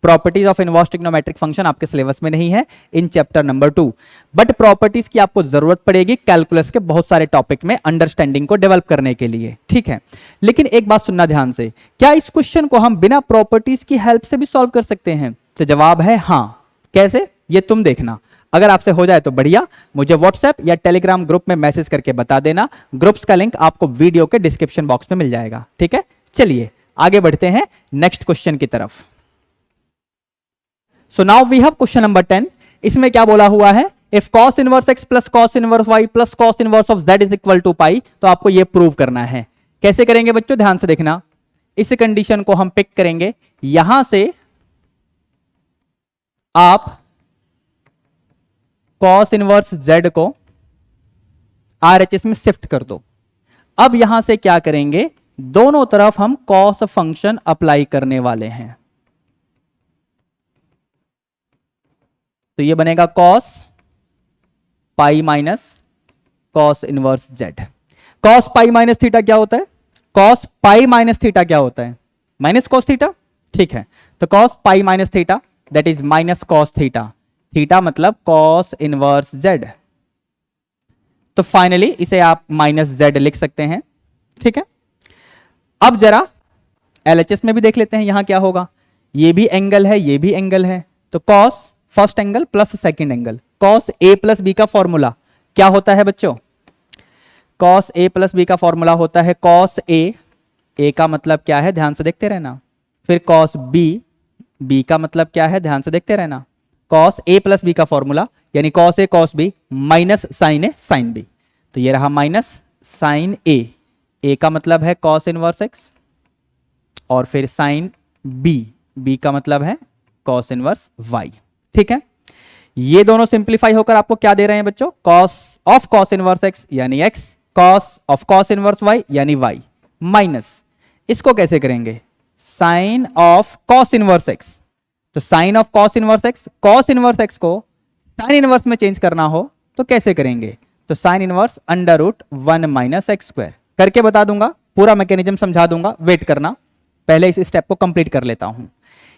Properties of inverse trigonometric function आपके सिलेबस में नहीं है in chapter number 2, but properties की आपको जरूरत पड़ेगी कैलकुलस के बहुत सारे टॉपिक में अंडरस्टैंडिंग को डेवलप करने के लिए। ठीक है, लेकिन एक बात सुनना ध्यान से, क्या इस क्वेश्चन को हम बिना प्रॉपर्टीज की हेल्प से भी सॉल्व कर सकते हैं? तो जवाब है हाँ। कैसे, ये तुम देखना। अगर आपसे हो जाए तो बढ़िया, मुझे व्हाट्सएप या टेलीग्राम ग्रुप में मैसेज करके बता देना। ग्रुप्स का लिंक आपको वीडियो के डिस्क्रिप्शन बॉक्स में मिल जाएगा। ठीक है, चलिए आगे बढ़ते हैं नेक्स्ट क्वेश्चन की तरफ। So now we have question number 10। इसमें क्या बोला हुआ है, if cos inverse x plus cos inverse y plus cos inverse of z is equal to pi, तो आपको ये प्रूव करना है। कैसे करेंगे बच्चों, ध्यान से देखना। इस कंडीशन को हम पिक करेंगे, यहां से आप cos इनवर्स z को RHS में शिफ्ट कर दो। अब यहां से क्या करेंगे, दोनों तरफ हम cos फंक्शन अप्लाई करने वाले हैं। तो ये बनेगा cos pi minus cos inverse z। cos पाई माइनस थीटा क्या होता है, cos पाई माइनस थीटा क्या होता है, माइनस cos थीटा। ठीक है, तो cos pi minus theta that is minus cos theta, theta मतलब cos इनवर्स z। तो फाइनली इसे आप माइनस z लिख सकते हैं। ठीक है, अब जरा LHS में भी देख लेते हैं, यहां क्या होगा। ये भी एंगल है, ये भी एंगल है, तो cos first angle plus second angle, cos a plus B का फॉर्मूला क्या होता है बच्चों, cos a प्लस बी का फॉर्मूला होता है cos a का मतलब क्या है, ध्यान से देखते रहना। फिर cos b का मतलब क्या है, ध्यान से देखते रहना। cos a प्लस बी का फॉर्मूला यानी cos a cos b minus sin a sin b, तो ये रहा माइनस sin a का मतलब है cos इनवर्स x, और फिर sin b का मतलब है cos इनवर्स y। ठीक है, ये दोनों सिंप्लीफाई होकर आपको क्या दे रहे हैं बच्चों, cos of cos inverse x यानी x, cos of cos inverse y यानी y, माइनस इसको कैसे करेंगे, sin of cos inverse x। तो sin of cos inverse x, cos inverse x को sin इनवर्स में चेंज करना हो तो कैसे करेंगे, तो sin inverse √1 minus x square करके बता दूंगा, पूरा मैकेनिज्म समझा दूंगा, वेट करना। पहले इस स्टेप को कंप्लीट कर लेता हूं।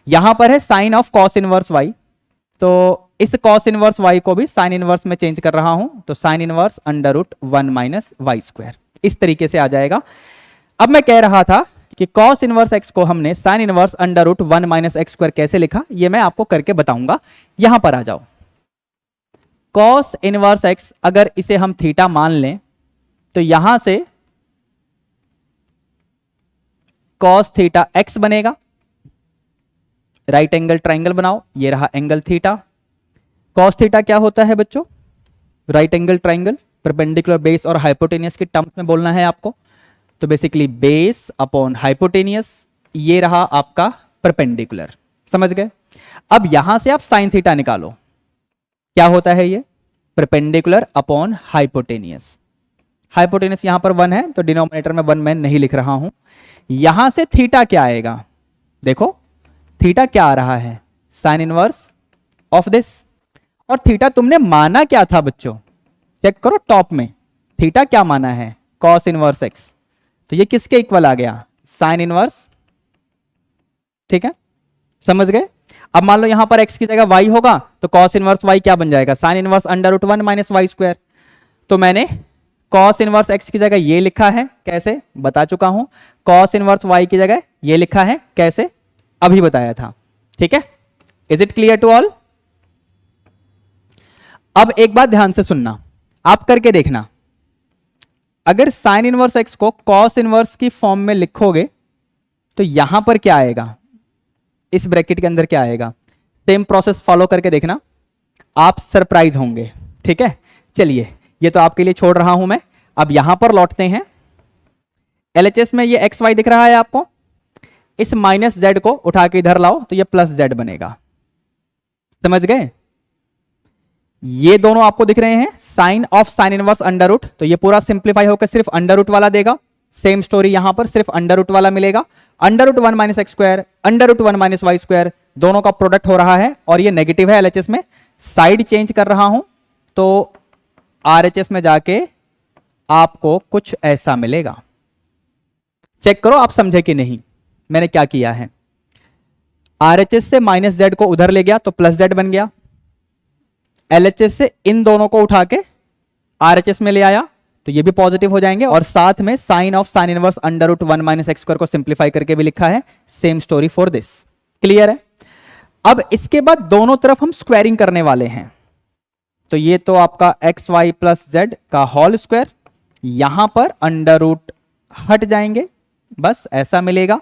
यहां पर है sin of cos inverse y, तो इस cos इनवर्स y को भी sin इनवर्स में चेंज कर रहा हूं, तो sin inverse √1 minus y square इस तरीके से आ जाएगा। अब मैं कह रहा था कि cos इनवर्स x को हमने sin inverse √1 minus x square कैसे लिखा, ये मैं आपको करके बताऊंगा। यहां पर आ जाओ, cos इनवर्स x अगर इसे हम थीटा मान लें तो यहां से cos थीटा x बनेगा, राइट एंगल ट्राइंगल बनाओ, ये रहा एंगल थीटा। कॉस थीटा क्या होता है बच्चों? Right angle triangle, perpendicular base और हाइपोटेनियस के टर्म्स में बोलना है आपको। तो बेसिकली बेस अपॉन हाइपोटेनियस, ये रहा आपका परपेंडिकुलर। समझ गए? अब यहां से आप साइन थीटा निकालो। क्या होता है ये? Perpendicular upon hypotenuse. हाइपोटेनियस यहां पर 1 है तो डिनोमिनेटर में 1 मैं नहीं लिख रहा हूं। यहां से थीटा क्या आएगा? देखो थीटा क्या आ रहा है? Sine inverse of this. और थीटा तुमने माना क्या था बच्चों? चेक करो टॉप में, थीटा क्या माना है? Cos inverse x. तो ये किसके इक्वल आ गया? Sine inverse. ठीक है, समझ गए? अब मान लो यहां पर x की जगह y होगा तो cos इनवर्स y क्या बन जाएगा? Sine inverse √1 minus y square. तो मैंने cos इनवर्स x की जगह ये लिखा है, कैसे बता चुका हूं। cos इनवर्स y की जगह ये लिखा है, कैसे? अभी बताया था। ठीक है, is it clear to all? अब एक बात ध्यान से सुनना, आप करके देखना। अगर साइन इनवर्स x को cos इनवर्स की फॉर्म में लिखोगे तो यहां पर क्या आएगा? इस ब्रैकेट के अंदर क्या आएगा? सेम प्रोसेस फॉलो करके देखना, आप सरप्राइज होंगे। ठीक है, चलिए ये तो आपके लिए छोड़ रहा हूं मैं। अब यहां पर लौटते हैं। एलएचएस में ये एक्स वाई दिख रहा है आपको, इस माइनस जेड को उठा के इधर लाओ तो ये प्लस जेड बनेगा। समझ गए? ये दोनों आपको दिख रहे हैं, sine of sine inverse under root, तो ये पूरा सिंप्लीफाई होकर सिर्फ अंडर रूट वाला देगा। सेम स्टोरी यहां पर सिर्फ अंडर रूट वाला मिलेगा। √1 minus x square, √1 minus y square, दोनों का प्रोडक्ट हो रहा है और ये नेगेटिव है एलएचएस में। साइड चेंज कर रहा हूं तो आरएचएस में जाके आपको कुछ ऐसा मिलेगा। चेक करो आप समझे कि नहीं मैंने क्या किया है। आरएचएस से माइनस जेड को उधर ले गया तो प्लस जेड बन गया। एलएचएस से इन दोनों को उठा के आरएचएस में ले आया तो ये भी पॉजिटिव हो जाएंगे, और साथ में sine of sine inverse √1 minus x square को सिंप्लीफाई करके भी लिखा है। Same story for this. Clear है? अब इसके बाद दोनों तरफ हम स्क्वायरिंग करने वाले हैं। तो ये तो आपका एक्स वाई प्लस जेड का होल स्क्वायर, यहां पर अंडर रूट हट जाएंगे, बस ऐसा मिलेगा।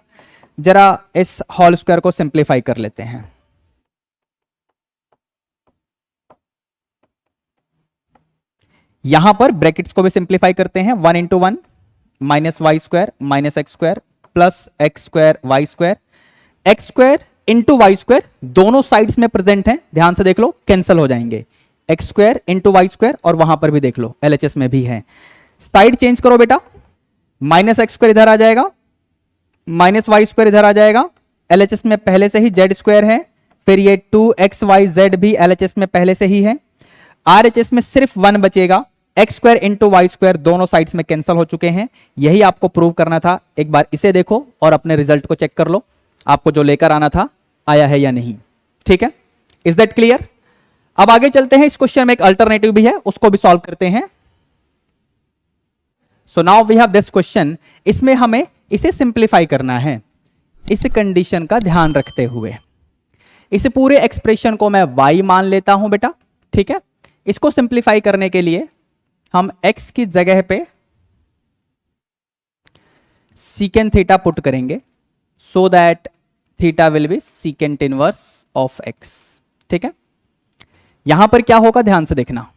जरा इस होल स्क्वायर को सिंप्लीफाई कर लेते हैं। यहां पर ब्रैकेट्स को भी सिंप्लीफाई करते हैं। 1 into 1 minus y square minus x square plus x square y square. X square into y square दोनों साइड्स में प्रेजेंट हैं, ध्यान से देख लो, कैंसिल हो जाएंगे। X square into y square, और वहां पर भी देख लो एलएचएस में भी है। साइड चेंज करो बेटा, माइनस एक्स स्क्वायर इधर आ जाएगा, माइनस वाई स्क्वायर इधर आ जाएगा। एलएचएस में पहले से ही जेड स्क्वायर है, फिर ये 2xyz भी एलएचएस में पहले से ही है। आरएचएस में सिर्फ 1 बचेगा, x square into y square दोनों साइड्स में कैंसिल हो चुके हैं। यही आपको प्रूव करना था। एक बार इसे देखो और अपने रिजल्ट को चेक कर लो, आपको जो लेकर आना था आया है या नहीं। ठीक है, इज दैट क्लियर? अब आगे चलते हैं। इस क्वेश्चन में एक अल्टरनेटिव भी है, उसको भी सॉल्व करते हैं। So now we have this question. इसमें हमें इसे सिंप्लीफाई करना है इस कंडीशन का ध्यान रखते हुए। इस पूरे एक्सप्रेशन को मैं y मान लेता हूं बेटा। ठीक है, इसको सिंप्लीफाई करने के लिए हम x की जगह पे सीकेंट थीटा पुट करेंगे, so that theta will B secant inverse of x। ठीक है, यहां पर क्या होगा ध्यान से देखना।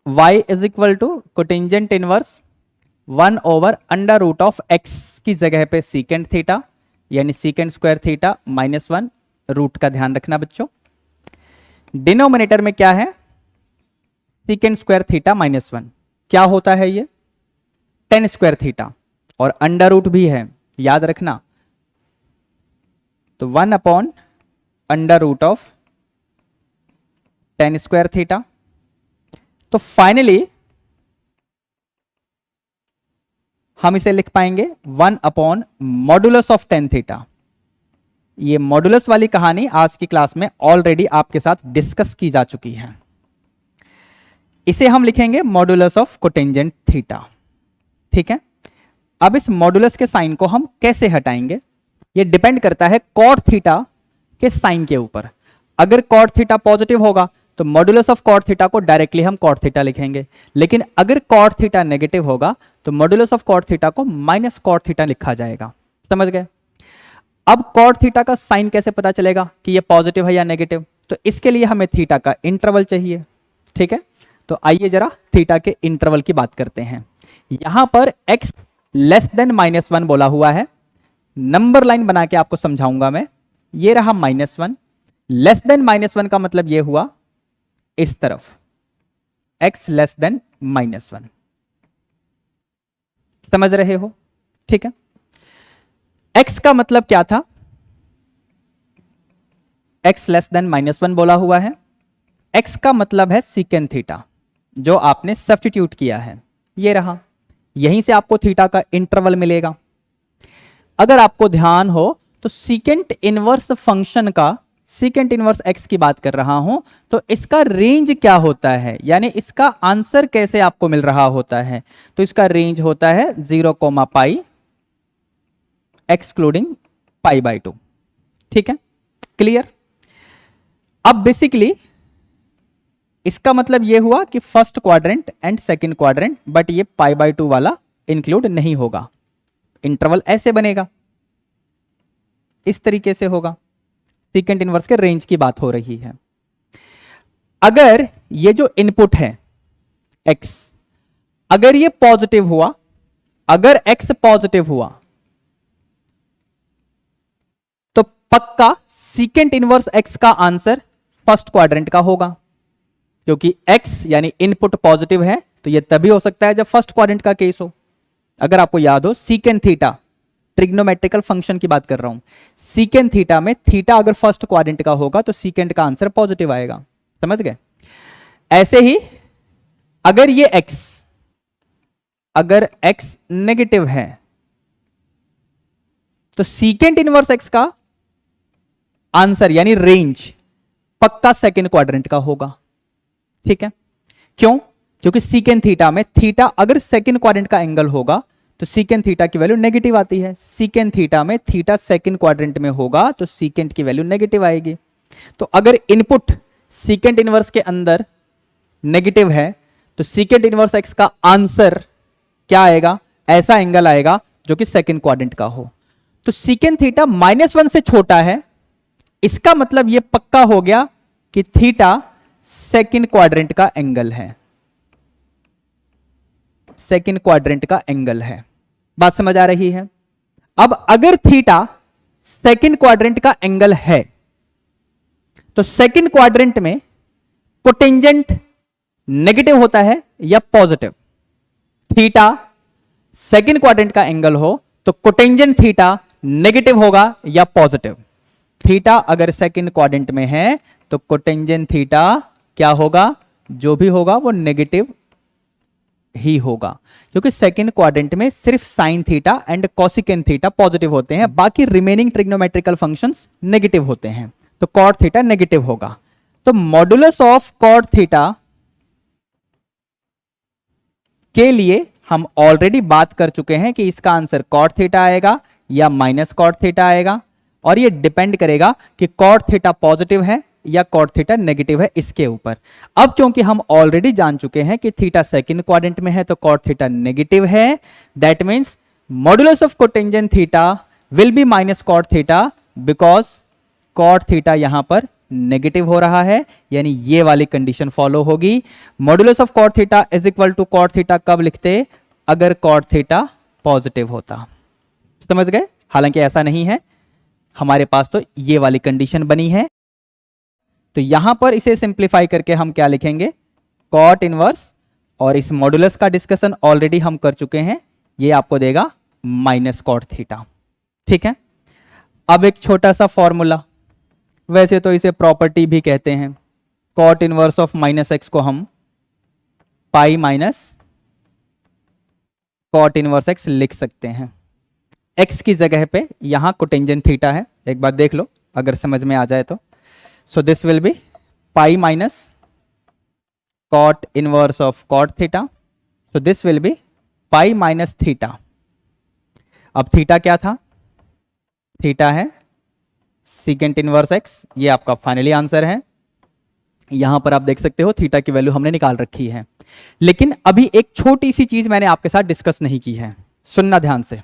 y is equal to cotangent inverse 1 over under root of x की जगह पे सीकेंट थीटा, यानी सीकेंट स्क्वायर थीटा -1 रूट का ध्यान रखना बच्चों। डिनोमिनेटर में क्या है? Secant square theta -1। क्या होता है ये? tan स्क्वायर थीटा, और अंडर रूट भी है, याद रखना। तो 1 upon under root of tan square theta. तो फाइनली हम इसे लिख पाएंगे 1 upon modulus of tan theta. ये मॉडुलस वाली कहानी आज की क्लास में ऑलरेडी आपके साथ डिस्कस की जा चुकी है। इसे हम लिखेंगे मॉडुलस ऑफ कोटेंजेंट थीटा। ठीक है, अब इस मॉडुलस के साइन को हम कैसे हटाएंगे? ये डिपेंड करता है कॉट थीटा के साइन के ऊपर। अगर कॉट थीटा पॉजिटिव होगा तो मॉडुलस ऑफ कॉट थीटा को डायरेक्टली हम कॉट थीटा लिखेंगे, लेकिन अगर कॉट थीटा नेगेटिव होगा तो मॉडुलस ऑफ कॉट थीटा को माइनस कॉट थीटा लिखा जाएगा। समझ गए? अब कॉट थीटा का साइन कैसे पता चलेगा कि ये पॉजिटिव है या नेगेटिव? तो इसके लिए हमें थीटा का इंटरवल चाहिए, ठीक है। तो आइए जरा थीटा के इंटरवल की बात करते हैं। यहां पर x लेस देन -1 बोला हुआ है, नंबर लाइन बना के आपको समझाऊंगा मैं। ये रहा -1, लेस देन -1 का मतलब ये हुआ इस तरफ x लेस देन -1, समझ रहे हो? ठीक है। x का मतलब क्या था? x लेस देन -1 बोला हुआ है। x का मतलब है सीकेंट थीटा, जो आपने सब्स्टिट्यूट किया है, ये रहा। यहीं से आपको थीटा का इंटरवल मिलेगा। अगर आपको ध्यान हो तो सीकेंट इनवर्स फंक्शन का, सीकेंट इनवर्स x की बात कर रहा हूं, तो इसका रेंज क्या होता है, यानी इसका आंसर कैसे आपको मिल रहा होता है? तो इसका रेंज होता है 0, पाई एक्सक्लूडिंग π/2, ठीक है, क्लियर। अब बेसिकली इसका मतलब यह हुआ कि first quadrant and second quadrant, but ये π/2 वाला इंक्लूड नहीं होगा। इंटरवल ऐसे बनेगा, इस तरीके से होगा। सीकेंट इनवर्स के रेंज की बात हो रही है। अगर ये जो इनपुट है x, अगर ये पॉजिटिव हुआ, अगर x पॉजिटिव हुआ, तो पक्का सीकेंट इनवर्स x का आंसर फर्स्ट क्वाड्रेंट का होगा, क्योंकि x यानी इनपुट पॉजिटिव है, तो ये तभी हो सकता है जब फर्स्ट क्वाड्रेंट का केस हो। अगर आपको याद हो, सीकेंट थीटा, ट्रिग्नोमेट्रिकल फंक्शन की बात कर रहा हूं, सीकेंट थीटा में थीटा अगर फर्स्ट क्वाड्रेंट का होगा तो सीकेंट का आंसर पॉजिटिव आएगा, समझ गए? ऐसे ही अगर ये x, अगर x नेगेटिव है, तो सीकेंट इनवर्स x का आंसर यानी रेंज पक्का सेकंड क्वाड्रेंट का होगा, ठीक है। क्यों? क्योंकि सीकेंट थीटा में थीटा अगर सेकंड क्वाड्रेंट का एंगल होगा तो सीकेंट थीटा की वैल्यू नेगेटिव आती है। सीकेंट थीटा में थीटा सेकंड क्वाड्रेंट में होगा तो सीकेंट की वैल्यू नेगेटिव आएगी। तो अगर इनपुट सीकेंट इनवर्स के अंदर नेगेटिव है तो सीकेंट इनवर्स x का आंसर क्या आएगा? ऐसा एंगल आएगा जो कि सेकंड क्वाड्रेंट का हो। तो सीकेंट थीटा -1 से छोटा है, इसका मतलब यह पक्का हो गया कि थीटा सेकंड क्वाड्रेंट का एंगल है, सेकंड क्वाड्रेंट का एंगल है। बात समझ आ रही है? अब अगर थीटा सेकंड क्वाड्रेंट का एंगल है तो सेकंड क्वाड्रेंट में कोटेंजेंट नेगेटिव होता है या पॉजिटिव? थीटा सेकंड क्वाड्रेंट का एंगल हो तो कोटेंजेंट थीटा नेगेटिव होगा या पॉजिटिव? थीटा अगर सेकंड क्वाड्रेंट में है तो कोटेंजेंट थीटा क्या होगा? जो भी होगा वो नेगेटिव ही होगा, क्योंकि सेकंड क्वाड्रेंट में सिर्फ sine theta and cosecant theta positive होते हैं, बाकी रिमेनिंग ट्रिग्नोमेट्रिकल फंक्शंस नेगेटिव होते हैं, तो कॉट थीटा नेगेटिव होगा। तो मॉडुलस ऑफ कॉट थीटा के लिए हम ऑलरेडी बात कर चुके हैं कि इसका आंसर कॉट थीटा आएगा या माइनस कॉट थीटा आएगा, और ये डिपेंड करेगा कि कॉट थीटा पॉजिटिव है या कॉट थीटा नेगेटिव है इसके ऊपर। अब क्योंकि हम ऑलरेडी जान चुके हैं कि थीटा सेकंड क्वाड्रेंट में है तो कॉट थीटा नेगेटिव है, that means modulus of cotangent theta will be minus cot theta, because cot theta यहां पर नेगेटिव हो रहा है, यानी ये वाली कंडीशन फॉलो होगी। Modulus of cot theta is equal to cot theta कब लिखते? अगर कॉट थीटा पॉजिटिव होता। समझ गए? हालांकि ऐसा नहीं है, हमारे पास तो ये वाली कंडीशन बनी है। तो यहां पर इसे सिंप्लीफाई करके हम क्या लिखेंगे? कॉट इनवर्स, और इस मॉडुलस का डिस्कशन ऑलरेडी हम कर चुके हैं, ये आपको देगा माइनस कॉट थीटा, ठीक है। अब एक छोटा सा फॉर्मूला, वैसे तो इसे प्रॉपर्टी भी कहते हैं, cot inverse of minus x को हम pi minus cot inverse x लिख सकते हैं। एक्स की जगह पे यहां कोटेंजेंट थीटा है, एक बार देख लो अगर समझ में आ जाए तो। So this will be pi minus cot inverse of cot theta, so this will be pi minus theta. अब थीटा क्या था? थीटा है सीकेंट इनवर्स एक्स, ये आपका फाइनली आंसर है। यहां पर आप देख सकते हो थीटा की वैल्यू हमने निकाल रखी है, लेकिन अभी एक छोटी सी चीज मैंने आपके साथ डिस्कस नहीं की है, सुनना ध्यान से।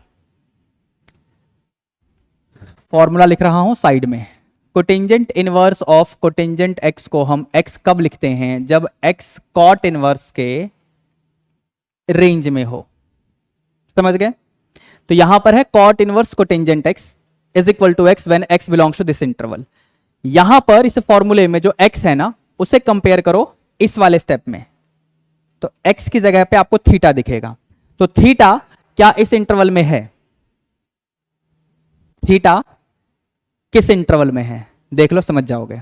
फॉर्मूला लिख रहा हूं साइड में। Cotangent inverse of cotangent x को हम एक्स कब लिखते हैं? जब एक्स कॉट इनवर्स के रेंज में हो। समझ गए? तो यहां पर है cot inverse cotangent x is equal to x when x belongs to this interval. यहां पर इस फॉर्मूले में जो एक्स है ना, उसे कंपेयर करो इस वाले स्टेप में, तो एक्स की जगह पे आपको थीटा दिखेगा। तो थीटा क्या इस इंटरवल में है? थीटा किस इंटरवल में है देख लो, समझ जाओगे।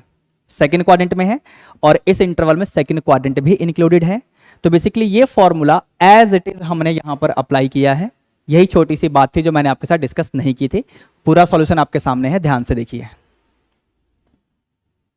सेकंड क्वाड्रेंट में है और इस इंटरवल में सेकंड क्वाड्रेंट भी इंक्लूडेड है। तो बेसिकली ये फॉर्मूला एज इट इज हमने यहां पर अप्लाई किया है। यही छोटी सी बात थी जो मैंने आपके साथ डिस्कस नहीं की थी। पूरा सॉल्यूशन आपके सामने है, ध्यान से देखिए।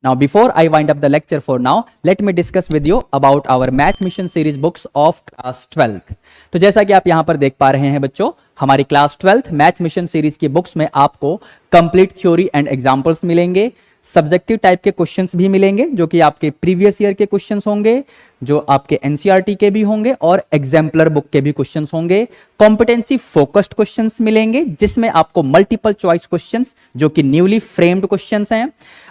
Now before I wind up the lecture for now, let me discuss with you about our Math Mission series books of class 12th। तो जैसा कि आप यहां पर देख पा रहे हैं बच्चों, हमारी class 12th math mission series की बुक्स में आपको कंप्लीट थ्योरी एंड एग्जांपल्स मिलेंगे, सब्जेक्टिव टाइप के क्वेश्चंस भी मिलेंगे जो कि आपके प्रीवियस ईयर के क्वेश्चंस होंगे, जो आपके एनसीईआरटी के भी होंगे और एग्जाम्पलर बुक के भी क्वेश्चंस होंगे। कॉम्पिटेंसी फोकस्ड क्वेश्चंस मिलेंगे जिसमें आपको मल्टीपल चॉइस क्वेश्चंस जो कि न्यूली फ्रेम्ड क्वेश्चंस हैं,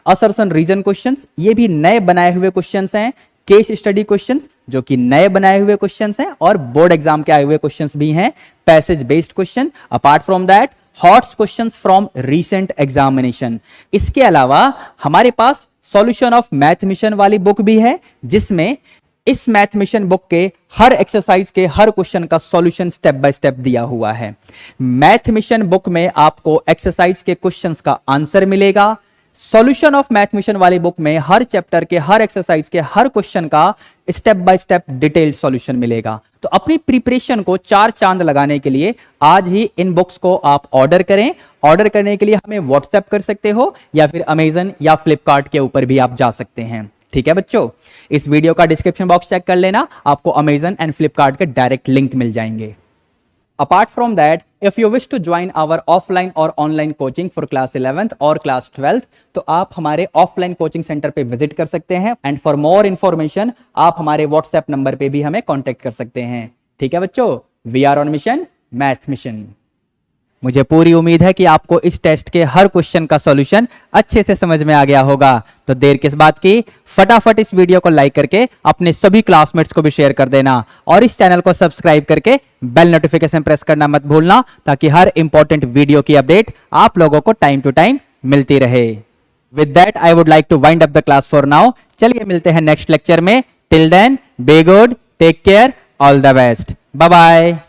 असर्शन रीजन क्वेश्चंस ये भी नए बनाए हुए क्वेश्चंस हैं, केस स्टडी क्वेश्चंस जो कि नए बनाए हुए क्वेश्चंस हैं और बोर्ड एग्जाम के आए हुए क्वेश्चंस भी हैं, passage based question. Apart from that hots questions from recent examination. इसके अलावा हमारे पास सॉल्यूशन ऑफ मैथ मिशन वाली बुक भी है जिसमें इस मैथ मिशन बुक के हर एक्सरसाइज के हर क्वेश्चन का सॉल्यूशन स्टेप बाय स्टेप दिया हुआ है। मैथ मिशन बुक में आपको एक्सरसाइज के क्वेश्चंस का आंसर मिलेगा। सॉल्यूशन ऑफ मैथ मिशन वाली बुक में हर चैप्टर के हर एक्सरसाइज के हर क्वेश्चन का step by step detailed solution मिलेगा। तो अपनी प्रिपरेशन को 4 चांद लगाने के लिए आज ही इन बुक्स को आप ऑर्डर करें। ऑर्डर करने के लिए हमें व्हाट्सएप कर सकते हो या फिर अमेजन या फ्लिपकार्ट के ऊपर भी आप जा सकते हैं। ठीक है बच्चों, इस वीडियो का डिस्क्रिप्शन बॉक्स चेक कर लेना, आपको अमेजन एंड फ्लिपकार्ट के डायरेक्ट लिंक मिल जाएंगे। Apart from that, if you wish to join our offline or online coaching for class 11th और class 12th, तो आप हमारे ऑफलाइन कोचिंग सेंटर पे विजिट कर सकते हैं एंड फॉर मोर इंफॉर्मेशन आप हमारे व्हाट्सएप नंबर पे भी हमें कांटेक्ट कर सकते हैं। ठीक है बच्चों, we are on mission math mission. मुझे पूरी उम्मीद है कि आपको इस टेस्ट के हर क्वेश्चन का सॉल्यूशन अच्छे से समझ में आ गया होगा। तो देर किस बात की, फटाफट इस वीडियो को लाइक करके अपने सभी क्लासमेट्स को भी शेयर कर देना और इस चैनल को सब्सक्राइब करके बेल नोटिफिकेशन प्रेस करना मत भूलना ताकि हर इंपॉर्टेंट वीडियो की अपडेट आप लोगों को टाइम टू टाइम मिलती रहे। With that I would like to wind up the class for now. चलिए मिलते हैं नेक्स्ट लेक्चर में। Till then be good, take care, all the best, bye bye.